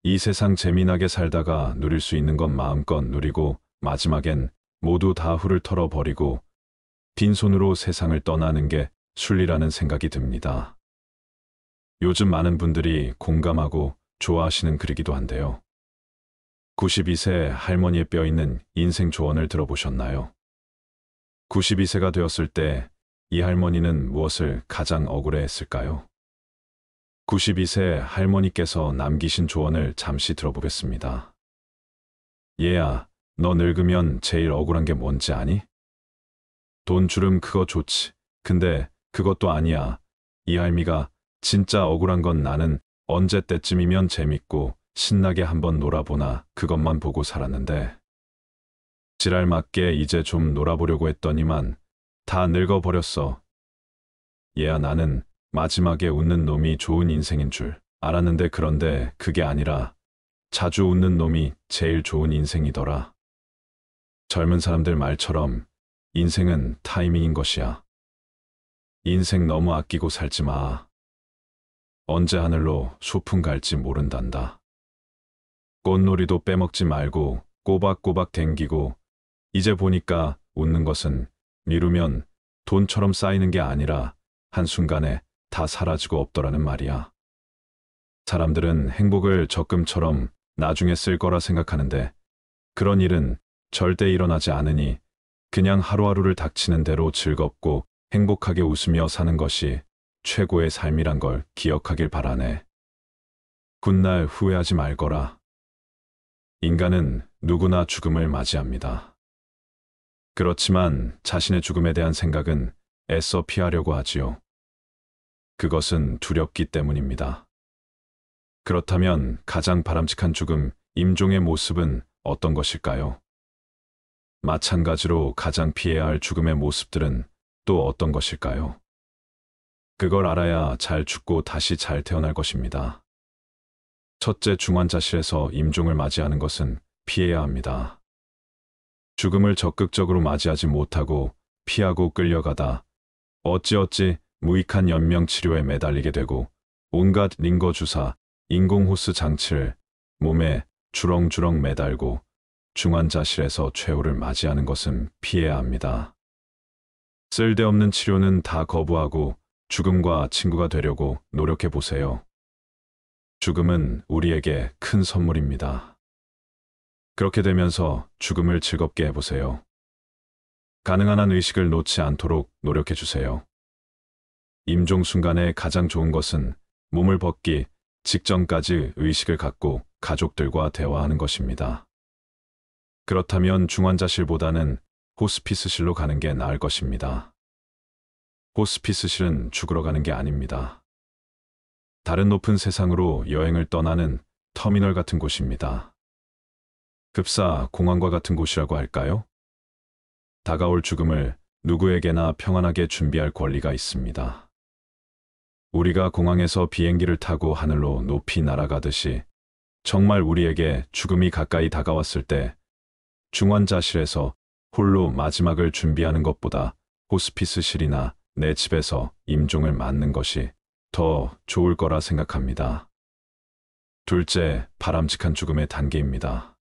이 세상 재미나게 살다가 누릴 수 있는 건 마음껏 누리고 마지막엔 모두 다 훌을 털어버리고 빈손으로 세상을 떠나는 게 순리라는 생각이 듭니다. 요즘 많은 분들이 공감하고 좋아하시는 글이기도 한데요. 92세 할머니의 뼈있는 인생 조언을 들어보셨나요? 92세가 되었을 때 이 할머니는 무엇을 가장 억울해했을까요? 92세 할머니께서 남기신 조언을 잠시 들어보겠습니다. 얘야, 너 늙으면 제일 억울한 게 뭔지 아니? 돈 주름 그거 좋지. 근데 그것도 아니야. 이 할미가 진짜 억울한 건 나는 언제 때쯤이면 재밌고 신나게 한번 놀아보나 그것만 보고 살았는데 지랄 맞게 이제 좀 놀아보려고 했더니만 다 늙어버렸어. 얘야 나는 마지막에 웃는 놈이 좋은 인생인 줄 알았는데 그런데 그게 아니라 자주 웃는 놈이 제일 좋은 인생이더라. 젊은 사람들 말처럼 인생은 타이밍인 것이야. 인생 너무 아끼고 살지 마. 언제 하늘로 소풍 갈지 모른단다. 꽃놀이도 빼먹지 말고 꼬박꼬박 댕기고 이제 보니까 웃는 것은 미루면 돈처럼 쌓이는 게 아니라 한순간에 다 사라지고 없더라는 말이야. 사람들은 행복을 적금처럼 나중에 쓸 거라 생각하는데 그런 일은 절대 일어나지 않으니 그냥 하루하루를 닥치는 대로 즐겁고 행복하게 웃으며 사는 것이 최고의 삶이란 걸 기억하길 바라네. 훗날 후회하지 말거라. 인간은 누구나 죽음을 맞이합니다. 그렇지만 자신의 죽음에 대한 생각은 애써 피하려고 하지요. 그것은 두렵기 때문입니다. 그렇다면 가장 바람직한 죽음, 임종의 모습은 어떤 것일까요? 마찬가지로 가장 피해야 할 죽음의 모습들은 또 어떤 것일까요? 그걸 알아야 잘 죽고 다시 잘 태어날 것입니다. 첫째, 중환자실에서 임종을 맞이하는 것은 피해야 합니다. 죽음을 적극적으로 맞이하지 못하고 피하고 끌려가다 어찌어찌 무익한 연명 치료에 매달리게 되고 온갖 링거 주사, 인공호스 장치를 몸에 주렁주렁 매달고 중환자실에서 최후를 맞이하는 것은 피해야 합니다. 쓸데없는 치료는 다 거부하고 죽음과 친구가 되려고 노력해 보세요. 죽음은 우리에게 큰 선물입니다. 그렇게 되면서 죽음을 즐겁게 해보세요. 가능한 한 의식을 놓지 않도록 노력해 주세요. 임종 순간에 가장 좋은 것은 몸을 벗기 직전까지 의식을 갖고 가족들과 대화하는 것입니다. 그렇다면 중환자실보다는 호스피스실로 가는 게 나을 것입니다. 호스피스실은 죽으러 가는 게 아닙니다. 다른 높은 세상으로 여행을 떠나는 터미널 같은 곳입니다. 급사 공항과 같은 곳이라고 할까요? 다가올 죽음을 누구에게나 평안하게 준비할 권리가 있습니다. 우리가 공항에서 비행기를 타고 하늘로 높이 날아가듯이 정말 우리에게 죽음이 가까이 다가왔을 때 중환자실에서 홀로 마지막을 준비하는 것보다 호스피스실이나 내 집에서 임종을 맞는 것이 더 좋을 거라 생각합니다. 둘째, 바람직한 죽음의 단계입니다.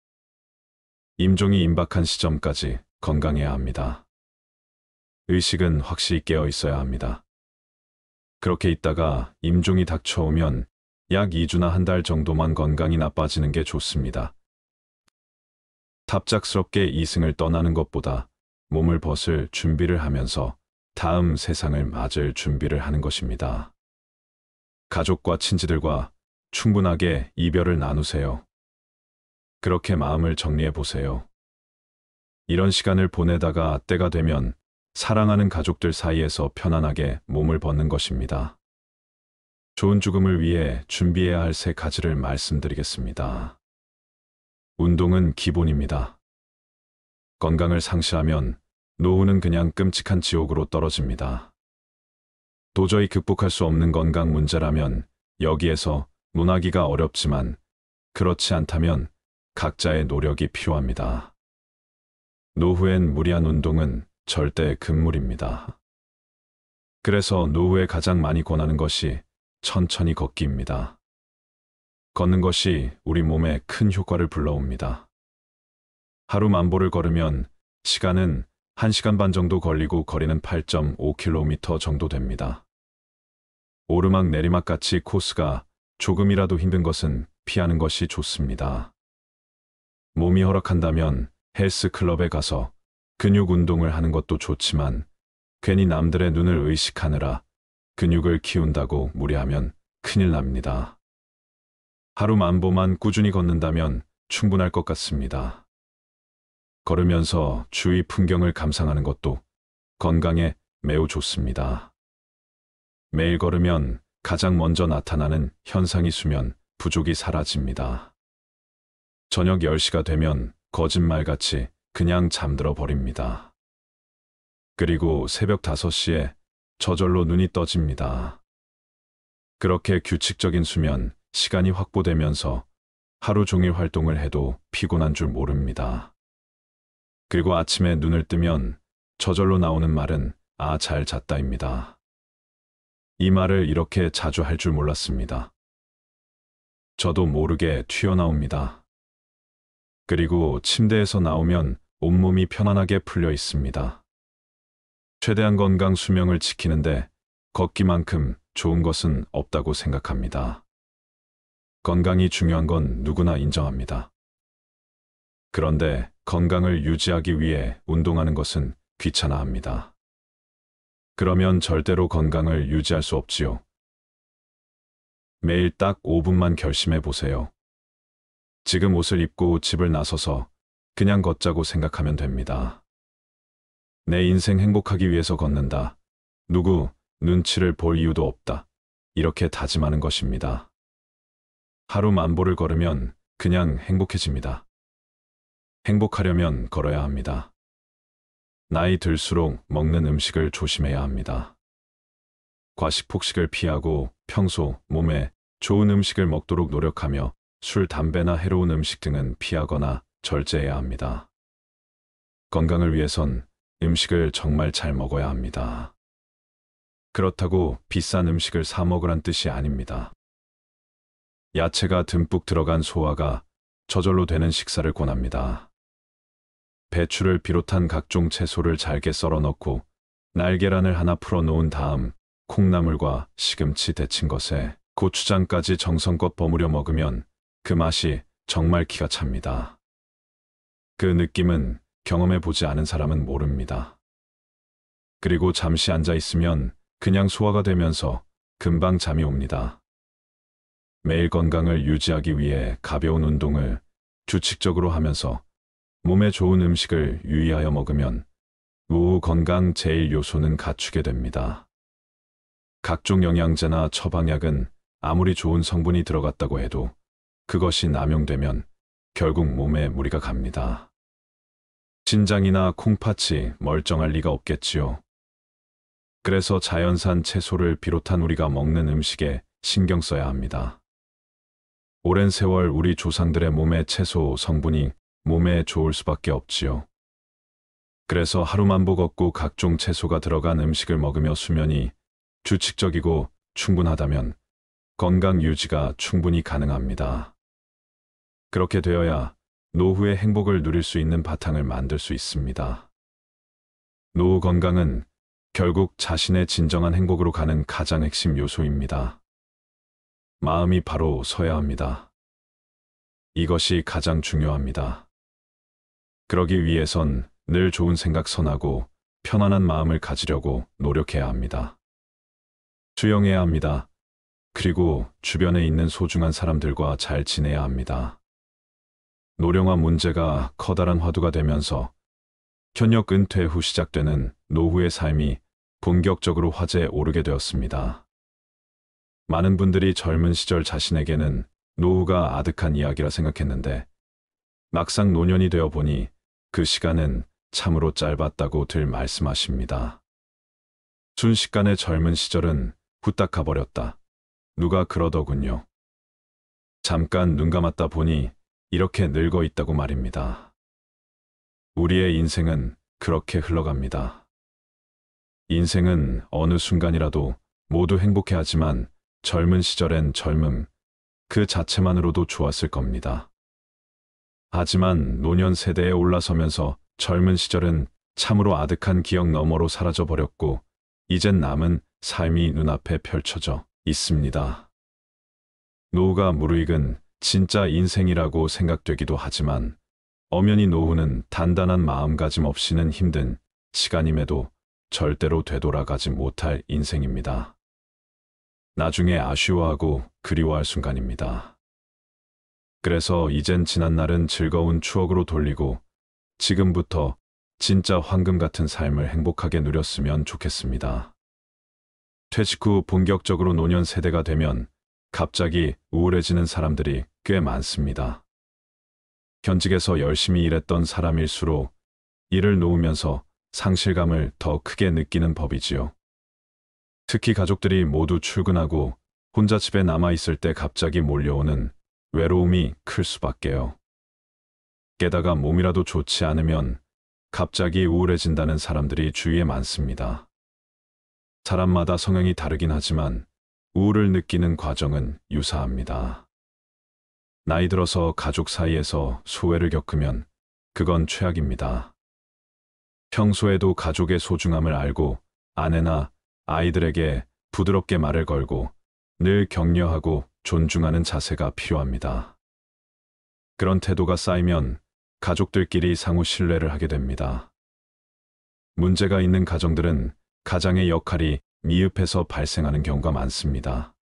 임종이 임박한 시점까지 건강해야 합니다. 의식은 확실히 깨어 있어야 합니다. 그렇게 있다가 임종이 닥쳐오면 약 2주나 한 달 정도만 건강이 나빠지는 게 좋습니다. 갑작스럽게 이승을 떠나는 것보다 몸을 벗을 준비를 하면서 다음 세상을 맞을 준비를 하는 것입니다. 가족과 친지들과 충분하게 이별을 나누세요. 그렇게 마음을 정리해 보세요. 이런 시간을 보내다가 때가 되면 사랑하는 가족들 사이에서 편안하게 몸을 벗는 것입니다. 좋은 죽음을 위해 준비해야 할 3가지를 말씀드리겠습니다. 운동은 기본입니다. 건강을 상실하면 노후는 그냥 끔찍한 지옥으로 떨어집니다. 도저히 극복할 수 없는 건강 문제라면 여기에서 논하기가 어렵지만 그렇지 않다면 각자의 노력이 필요합니다. 노후엔 무리한 운동은 절대 금물입니다. 그래서 노후에 가장 많이 권하는 것이 천천히 걷기입니다. 걷는 것이 우리 몸에 큰 효과를 불러옵니다. 하루 만보를 걸으면 시간은 1시간 반 정도 걸리고 거리는 8.5km 정도 됩니다. 오르막 내리막 같이 코스가 조금이라도 힘든 것은 피하는 것이 좋습니다. 몸이 허락한다면 헬스클럽에 가서 근육 운동을 하는 것도 좋지만 괜히 남들의 눈을 의식하느라 근육을 키운다고 무리하면 큰일 납니다. 하루 만보만 꾸준히 걷는다면 충분할 것 같습니다. 걸으면서 주위 풍경을 감상하는 것도 건강에 매우 좋습니다. 매일 걸으면 가장 먼저 나타나는 현상이 수면 부족이 사라집니다. 저녁 10시가 되면 거짓말같이 그냥 잠들어 버립니다. 그리고 새벽 5시에 저절로 눈이 떠집니다. 그렇게 규칙적인 수면 시간이 확보되면서 하루 종일 활동을 해도 피곤한 줄 모릅니다. 그리고 아침에 눈을 뜨면 저절로 나오는 말은 "아, 잘 잤다입니다." 이 말을 이렇게 자주 할 줄 몰랐습니다. 저도 모르게 튀어나옵니다. 그리고 침대에서 나오면 온몸이 편안하게 풀려 있습니다. 최대한 건강 수명을 지키는데 걷기만큼 좋은 것은 없다고 생각합니다. 건강이 중요한 건 누구나 인정합니다. 그런데 건강을 유지하기 위해 운동하는 것은 귀찮아합니다. 그러면 절대로 건강을 유지할 수 없지요. 매일 딱 5분만 결심해 보세요. 지금 옷을 입고 집을 나서서 그냥 걷자고 생각하면 됩니다. 내 인생 행복하기 위해서 걷는다. 누구 눈치를 볼 이유도 없다. 이렇게 다짐하는 것입니다. 하루 만보를 걸으면 그냥 행복해집니다. 행복하려면 걸어야 합니다. 나이 들수록 먹는 음식을 조심해야 합니다. 과식 폭식을 피하고 평소 몸에 좋은 음식을 먹도록 노력하며 술, 담배나 해로운 음식 등은 피하거나 절제해야 합니다. 건강을 위해선 음식을 정말 잘 먹어야 합니다. 그렇다고 비싼 음식을 사 먹으란 뜻이 아닙니다. 야채가 듬뿍 들어간 소화가 저절로 되는 식사를 권합니다. 배추를 비롯한 각종 채소를 잘게 썰어 넣고 날계란을 하나 풀어 놓은 다음 콩나물과 시금치 데친 것에 고추장까지 정성껏 버무려 먹으면 그 맛이 정말 기가 찹니다. 그 느낌은 경험해 보지 않은 사람은 모릅니다. 그리고 잠시 앉아 있으면 그냥 소화가 되면서 금방 잠이 옵니다. 매일 건강을 유지하기 위해 가벼운 운동을 규칙적으로 하면서 몸에 좋은 음식을 유의하여 먹으면 노후 건강 제일 요소는 갖추게 됩니다. 각종 영양제나 처방약은 아무리 좋은 성분이 들어갔다고 해도 그것이 남용되면 결국 몸에 무리가 갑니다. 신장이나 콩팥이 멀쩡할 리가 없겠지요. 그래서 자연산 채소를 비롯한 우리가 먹는 음식에 신경 써야 합니다. 오랜 세월 우리 조상들의 몸에 채소 성분이 몸에 좋을 수밖에 없지요. 그래서 하루만 보 걷고 각종 채소가 들어간 음식을 먹으며 수면이 규칙적이고 충분하다면 건강 유지가 충분히 가능합니다. 그렇게 되어야 노후의 행복을 누릴 수 있는 바탕을 만들 수 있습니다. 노후 건강은 결국 자신의 진정한 행복으로 가는 가장 핵심 요소입니다. 마음이 바로 서야 합니다. 이것이 가장 중요합니다. 그러기 위해선 늘 좋은 생각 선하고 편안한 마음을 가지려고 노력해야 합니다. 수영해야 합니다. 그리고 주변에 있는 소중한 사람들과 잘 지내야 합니다. 노령화 문제가 커다란 화두가 되면서 현역 은퇴 후 시작되는 노후의 삶이 본격적으로 화제에 오르게 되었습니다. 많은 분들이 젊은 시절 자신에게는 노후가 아득한 이야기라 생각했는데 막상 노년이 되어 보니 그 시간은 참으로 짧았다고들 말씀하십니다. 순식간에 젊은 시절은 후딱 가버렸다. 누가 그러더군요. 잠깐 눈 감았다 보니 이렇게 늙어 있다고 말입니다. 우리의 인생은 그렇게 흘러갑니다. 인생은 어느 순간이라도 모두 행복해 하지만 젊은 시절엔 젊음, 그 자체만으로도 좋았을 겁니다. 하지만 노년 세대에 올라서면서 젊은 시절은 참으로 아득한 기억 너머로 사라져 버렸고 이젠 남은 삶이 눈앞에 펼쳐져 있습니다. 노후가 무르익은 진짜 인생이라고 생각되기도 하지만 엄연히 노후는 단단한 마음가짐 없이는 힘든 시간임에도 절대로 되돌아가지 못할 인생입니다. 나중에 아쉬워하고 그리워할 순간입니다. 그래서 이젠 지난 날은 즐거운 추억으로 돌리고 지금부터 진짜 황금 같은 삶을 행복하게 누렸으면 좋겠습니다. 퇴직 후 본격적으로 노년 세대가 되면 갑자기 우울해지는 사람들이 꽤 많습니다. 현직에서 열심히 일했던 사람일수록 일을 놓으면서 상실감을 더 크게 느끼는 법이지요. 특히 가족들이 모두 출근하고 혼자 집에 남아있을 때 갑자기 몰려오는 외로움이 클 수밖에요. 게다가 몸이라도 좋지 않으면 갑자기 우울해진다는 사람들이 주위에 많습니다. 사람마다 성향이 다르긴 하지만 우울을 느끼는 과정은 유사합니다. 나이 들어서 가족 사이에서 소외를 겪으면 그건 최악입니다. 평소에도 가족의 소중함을 알고 아내나 아이들에게 부드럽게 말을 걸고 늘 격려하고 존중하는 자세가 필요합니다. 그런 태도가 쌓이면 가족들끼리 상호 신뢰를 하게 됩니다. 문제가 있는 가정들은 가장의 역할이 미흡해서 발생하는 경우가 많습니다.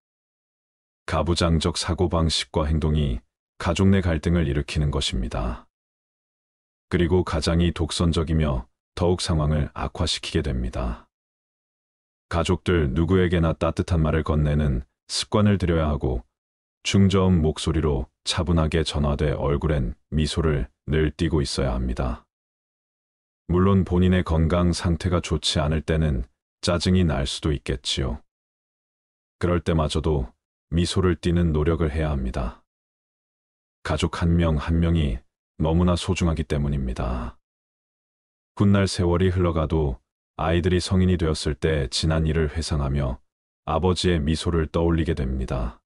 가부장적 사고방식과 행동이 가족 내 갈등을 일으키는 것입니다. 그리고 가장이 독선적이며 더욱 상황을 악화시키게 됩니다. 가족들 누구에게나 따뜻한 말을 건네는 습관을 들여야 하고 중저음 목소리로 차분하게 전화돼 얼굴엔 미소를 늘 띠고 있어야 합니다. 물론 본인의 건강 상태가 좋지 않을 때는 짜증이 날 수도 있겠지요. 그럴 때마저도 미소를 띠는 노력을 해야 합니다. 가족 한 명 한 명이 너무나 소중하기 때문입니다. 훗날 세월이 흘러가도 아이들이 성인이 되었을 때 지난 일을 회상하며 아버지의 미소를 떠올리게 됩니다.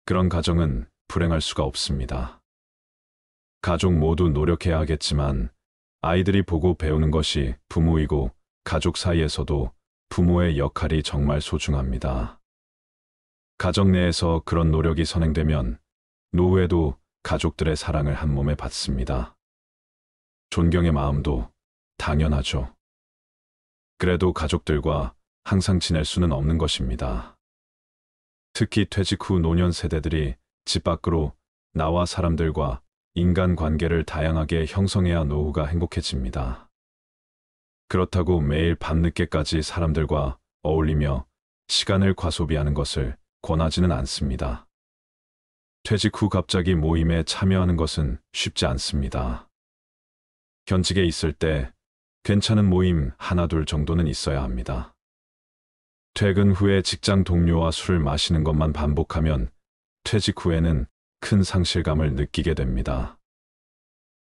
그런 가정은 불행할 수가 없습니다. 가족 모두 노력해야 하겠지만 아이들이 보고 배우는 것이 부모이고 가족 사이에서도 부모의 역할이 정말 소중합니다. 가정 내에서 그런 노력이 선행되면 노후에도 가족들의 사랑을 한 몸에 받습니다. 존경의 마음도 당연하죠. 그래도 가족들과 항상 지낼 수는 없는 것입니다. 특히 퇴직 후 노년 세대들이 집 밖으로 나와 사람들과 인간관계를 다양하게 형성해야 노후가 행복해집니다. 그렇다고 매일 밤늦게까지 사람들과 어울리며 시간을 과소비하는 것을 권하지는 않습니다. 퇴직 후 갑자기 모임에 참여하는 것은 쉽지 않습니다. 현직에 있을 때 괜찮은 모임 하나 둘 정도는 있어야 합니다. 퇴근 후에 직장 동료와 술을 마시는 것만 반복하면 퇴직 후에는 큰 상실감을 느끼게 됩니다.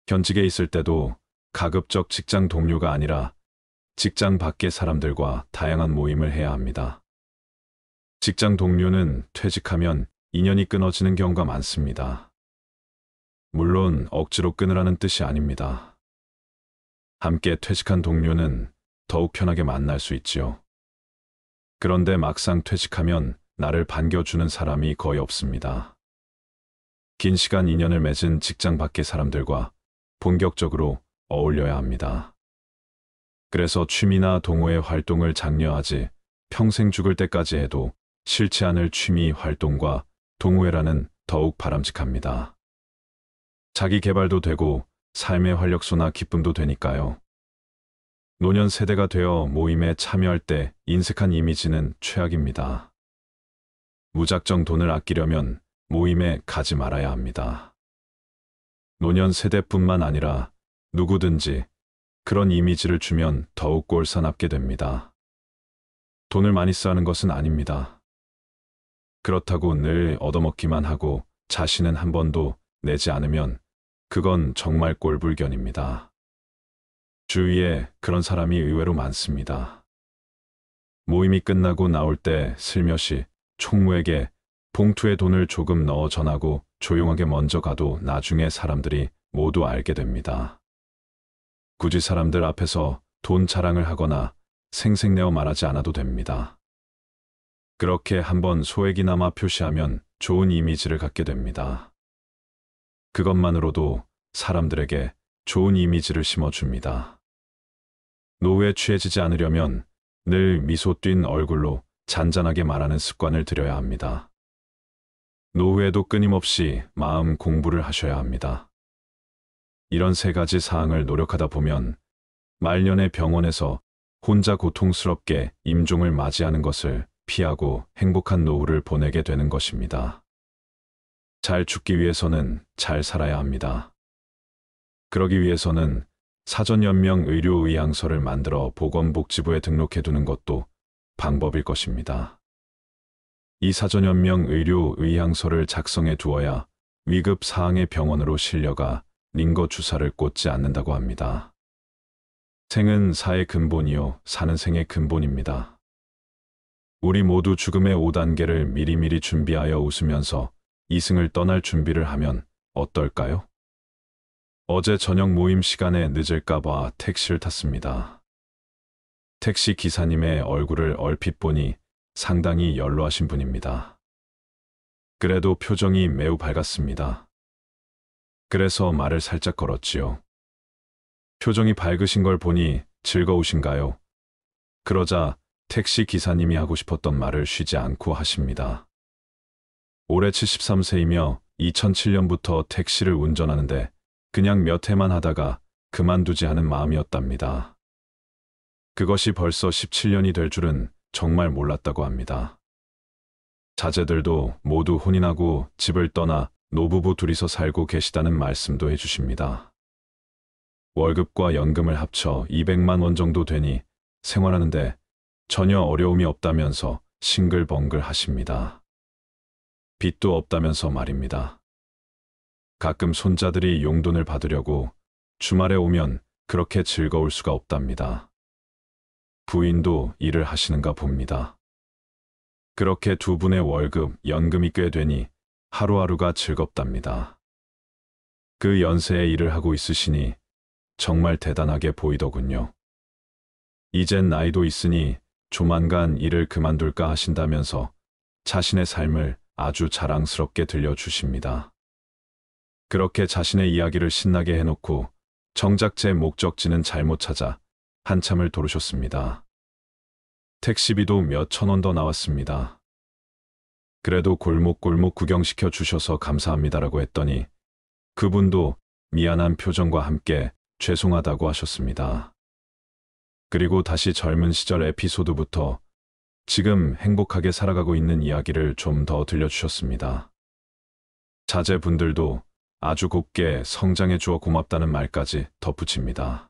현직에 있을 때도 가급적 직장 동료가 아니라 직장 밖의 사람들과 다양한 모임을 해야 합니다. 직장 동료는 퇴직하면 인연이 끊어지는 경우가 많습니다. 물론 억지로 끊으라는 뜻이 아닙니다. 함께 퇴직한 동료는 더욱 편하게 만날 수 있지요. 그런데 막상 퇴직하면 나를 반겨주는 사람이 거의 없습니다. 긴 시간 인연을 맺은 직장 밖의 사람들과 본격적으로 어울려야 합니다. 그래서 취미나 동호회 활동을 장려하지 평생 죽을 때까지 해도 싫지 않을 취미 활동과 동호회라는 더욱 바람직합니다. 자기 개발도 되고 삶의 활력소나 기쁨도 되니까요. 노년 세대가 되어 모임에 참여할 때 인색한 이미지는 최악입니다. 무작정 돈을 아끼려면 모임에 가지 말아야 합니다. 노년 세대뿐만 아니라 누구든지 그런 이미지를 주면 더욱 꼴사납게 됩니다. 돈을 많이 쓰는 것은 아닙니다. 그렇다고 늘 얻어먹기만 하고 자신은 한 번도 내지 않으면 그건 정말 꼴불견입니다. 주위에 그런 사람이 의외로 많습니다. 모임이 끝나고 나올 때 슬며시 총무에게 봉투에 돈을 조금 넣어 전하고 조용하게 먼저 가도 나중에 사람들이 모두 알게 됩니다. 굳이 사람들 앞에서 돈 자랑을 하거나 생색내어 말하지 않아도 됩니다. 그렇게 한번 소액이나마 표시하면 좋은 이미지를 갖게 됩니다. 그것만으로도 사람들에게 좋은 이미지를 심어줍니다. 노후에 취해지지 않으려면 늘 미소 띈 얼굴로 잔잔하게 말하는 습관을 들여야 합니다. 노후에도 끊임없이 마음 공부를 하셔야 합니다. 이런 세 가지 사항을 노력하다 보면 말년에 병원에서 혼자 고통스럽게 임종을 맞이하는 것을 피하고 행복한 노후를 보내게 되는 것입니다. 잘 죽기 위해서는 잘 살아야 합니다. 그러기 위해서는 사전연명 의료의향서를 만들어 보건복지부에 등록해 두는 것도 방법일 것입니다. 이 사전연명 의료의향서를 작성해 두어야 위급 사항의 병원으로 실려가 링거 주사를 꽂지 않는다고 합니다. 생은 사의 근본이요 사는 생의 근본입니다. 우리 모두 죽음의 5단계를 미리미리 준비하여 웃으면서 이승을 떠날 준비를 하면 어떨까요? 어제 저녁 모임 시간에 늦을까 봐 택시를 탔습니다. 택시 기사님의 얼굴을 얼핏 보니 상당히 연로하신 분입니다. 그래도 표정이 매우 밝았습니다. 그래서 말을 살짝 걸었지요. 표정이 밝으신 걸 보니 즐거우신가요? 그러자 택시 기사님이 하고 싶었던 말을 쉬지 않고 하십니다. 올해 73세이며 2007년부터 택시를 운전하는데 그냥 몇 해만 하다가 그만두지 않은 마음이었답니다. 그것이 벌써 17년이 될 줄은 정말 몰랐다고 합니다. 자제들도 모두 혼인하고 집을 떠나 노부부 둘이서 살고 계시다는 말씀도 해주십니다. 월급과 연금을 합쳐 200만 원 정도 되니 생활하는데 전혀 어려움이 없다면서 싱글벙글 하십니다. 빚도 없다면서 말입니다. 가끔 손자들이 용돈을 받으려고 주말에 오면 그렇게 즐거울 수가 없답니다. 부인도 일을 하시는가 봅니다. 그렇게 두 분의 월급, 연금이 꽤 되니 하루하루가 즐겁답니다. 그 연세에 일을 하고 있으시니 정말 대단하게 보이더군요. 이젠 나이도 있으니 조만간 일을 그만둘까 하신다면서 자신의 삶을 아주 자랑스럽게 들려주십니다. 그렇게 자신의 이야기를 신나게 해놓고 정작 제 목적지는 잘못 찾아 한참을 도르셨습니다. 택시비도 몇 천 원 더 나왔습니다. 그래도 골목골목 구경시켜 주셔서 감사합니다라고 했더니 그분도 미안한 표정과 함께 죄송하다고 하셨습니다. 그리고 다시 젊은 시절 에피소드부터 지금 행복하게 살아가고 있는 이야기를 좀 더 들려주셨습니다. 자제분들도 아주 곱게 성장해 주어 고맙다는 말까지 덧붙입니다.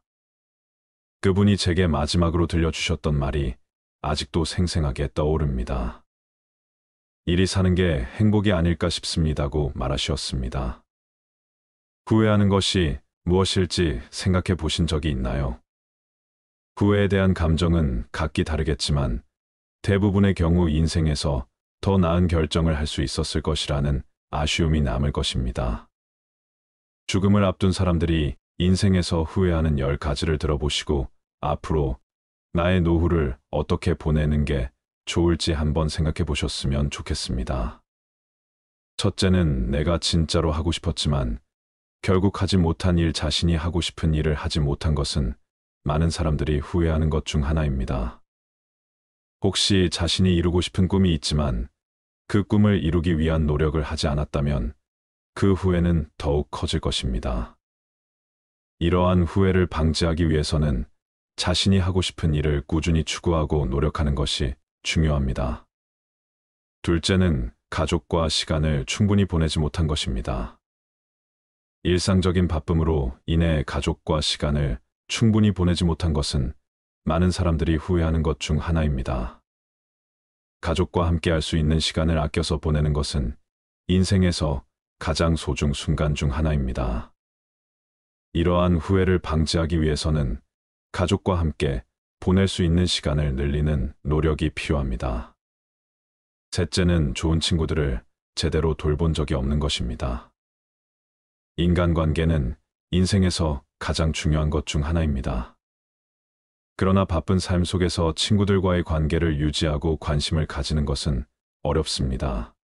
그분이 제게 마지막으로 들려주셨던 말이 아직도 생생하게 떠오릅니다. 일이 사는 게 행복이 아닐까 싶습니다고 말하셨습니다. 후회하는 것이 무엇일지 생각해 보신 적이 있나요? 후회에 대한 감정은 각기 다르겠지만 대부분의 경우 인생에서 더 나은 결정을 할 수 있었을 것이라는 아쉬움이 남을 것입니다. 죽음을 앞둔 사람들이 인생에서 후회하는 10가지를 들어보시고 앞으로 나의 노후를 어떻게 보내는 게 좋을지 한번 생각해 보셨으면 좋겠습니다. 첫째는 내가 진짜로 하고 싶었지만 결국 하지 못한 일, 자신이 하고 싶은 일을 하지 못한 것은 많은 사람들이 후회하는 것 중 하나입니다. 혹시 자신이 이루고 싶은 꿈이 있지만 그 꿈을 이루기 위한 노력을 하지 않았다면 그 후회는 더욱 커질 것입니다. 이러한 후회를 방지하기 위해서는 자신이 하고 싶은 일을 꾸준히 추구하고 노력하는 것이 중요합니다. 둘째는 가족과 시간을 충분히 보내지 못한 것입니다. 일상적인 바쁨으로 인해 가족과 시간을 충분히 보내지 못한 것은 많은 사람들이 후회하는 것 중 하나입니다. 가족과 함께 할 수 있는 시간을 아껴서 보내는 것은 인생에서 가장 소중 순간 중 하나입니다. 이러한 후회를 방지하기 위해서는 가족과 함께 보낼 수 있는 시간을 늘리는 노력이 필요합니다. 셋째는 좋은 친구들을 제대로 돌본 적이 없는 것입니다. 인간관계는 인생에서 가장 중요한 것 중 하나입니다. 그러나 바쁜 삶 속에서 친구들과의 관계를 유지하고 관심을 가지는 것은 어렵습니다.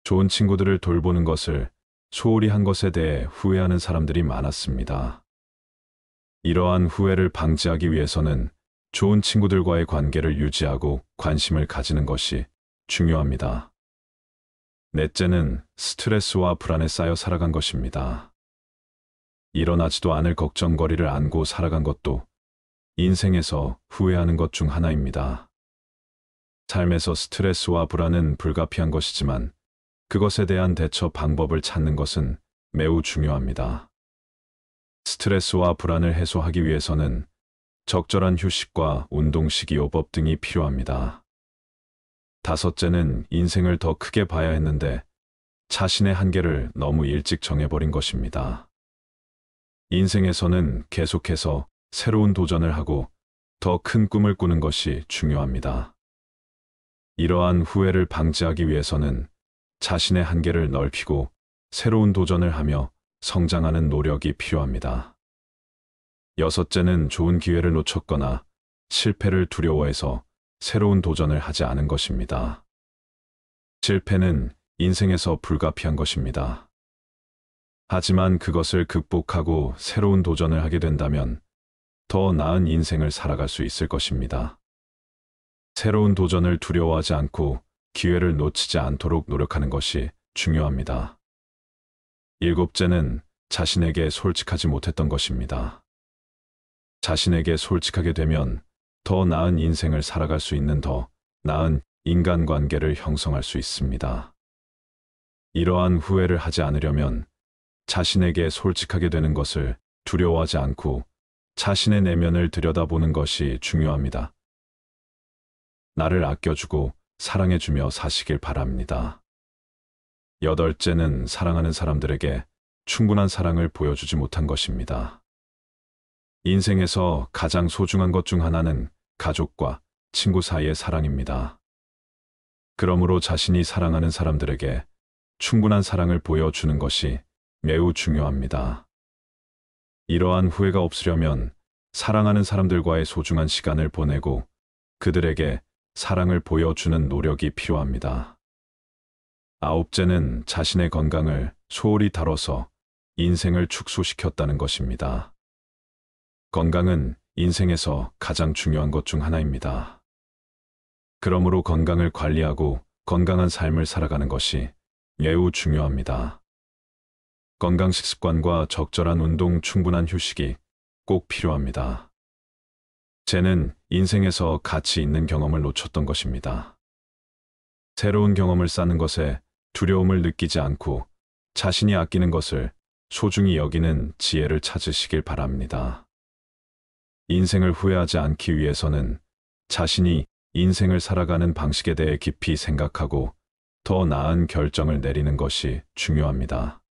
좋은 친구들을 돌보는 것을 소홀히 한 것에 대해 후회하는 사람들이 많았습니다. 이러한 후회를 방지하기 위해서는 좋은 친구들과의 관계를 유지하고 관심을 가지는 것이 중요합니다. 넷째는 스트레스와 불안에 쌓여 살아간 것입니다. 일어나지도 않을 걱정거리를 안고 살아간 것도 인생에서 후회하는 것 중 하나입니다. 삶에서 스트레스와 불안은 불가피한 것이지만 그것에 대한 대처 방법을 찾는 것은 매우 중요합니다. 스트레스와 불안을 해소하기 위해서는 적절한 휴식과 운동, 식이요법 등이 필요합니다. 다섯째는 인생을 더 크게 봐야 했는데 자신의 한계를 너무 일찍 정해버린 것입니다. 인생에서는 계속해서 새로운 도전을 하고 더 큰 꿈을 꾸는 것이 중요합니다. 이러한 후회를 방지하기 위해서는 자신의 한계를 넓히고 새로운 도전을 하며 성장하는 노력이 필요합니다. 여섯째는 좋은 기회를 놓쳤거나 실패를 두려워해서 새로운 도전을 하지 않은 것입니다. 실패는 인생에서 불가피한 것입니다. 하지만 그것을 극복하고 새로운 도전을 하게 된다면 더 나은 인생을 살아갈 수 있을 것입니다. 새로운 도전을 두려워하지 않고 기회를 놓치지 않도록 노력하는 것이 중요합니다. 일곱째는 자신에게 솔직하지 못했던 것입니다. 자신에게 솔직하게 되면 더 나은 인생을 살아갈 수 있는 더 나은 인간관계를 형성할 수 있습니다. 이러한 후회를 하지 않으려면 자신에게 솔직하게 되는 것을 두려워하지 않고 자신의 내면을 들여다보는 것이 중요합니다. 나를 아껴주고 사랑해주며 사시길 바랍니다. 여덟째는 사랑하는 사람들에게 충분한 사랑을 보여주지 못한 것입니다. 인생에서 가장 소중한 것 중 하나는 가족과 친구 사이의 사랑입니다. 그러므로 자신이 사랑하는 사람들에게 충분한 사랑을 보여주는 것이 매우 중요합니다. 이러한 후회가 없으려면 사랑하는 사람들과의 소중한 시간을 보내고 그들에게 사랑을 보여주는 노력이 필요합니다. 아홉째는 자신의 건강을 소홀히 다뤄서 인생을 축소시켰다는 것입니다. 건강은 인생에서 가장 중요한 것 중 하나입니다. 그러므로 건강을 관리하고 건강한 삶을 살아가는 것이 매우 중요합니다. 건강 식습관과 적절한 운동, 충분한 휴식이 꼭 필요합니다. 쟤는 인생에서 가치 있는 경험을 놓쳤던 것입니다. 새로운 경험을 쌓는 것에 두려움을 느끼지 않고 자신이 아끼는 것을 소중히 여기는 지혜를 찾으시길 바랍니다. 인생을 후회하지 않기 위해서는 자신이 인생을 살아가는 방식에 대해 깊이 생각하고 더 나은 결정을 내리는 것이 중요합니다.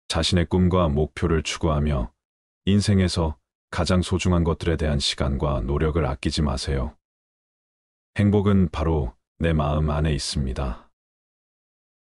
자신의 꿈과 목표를 추구하며 인생에서 가장 소중한 것들에 대한 시간과 노력을 아끼지 마세요. 행복은 바로 내 마음 안에 있습니다.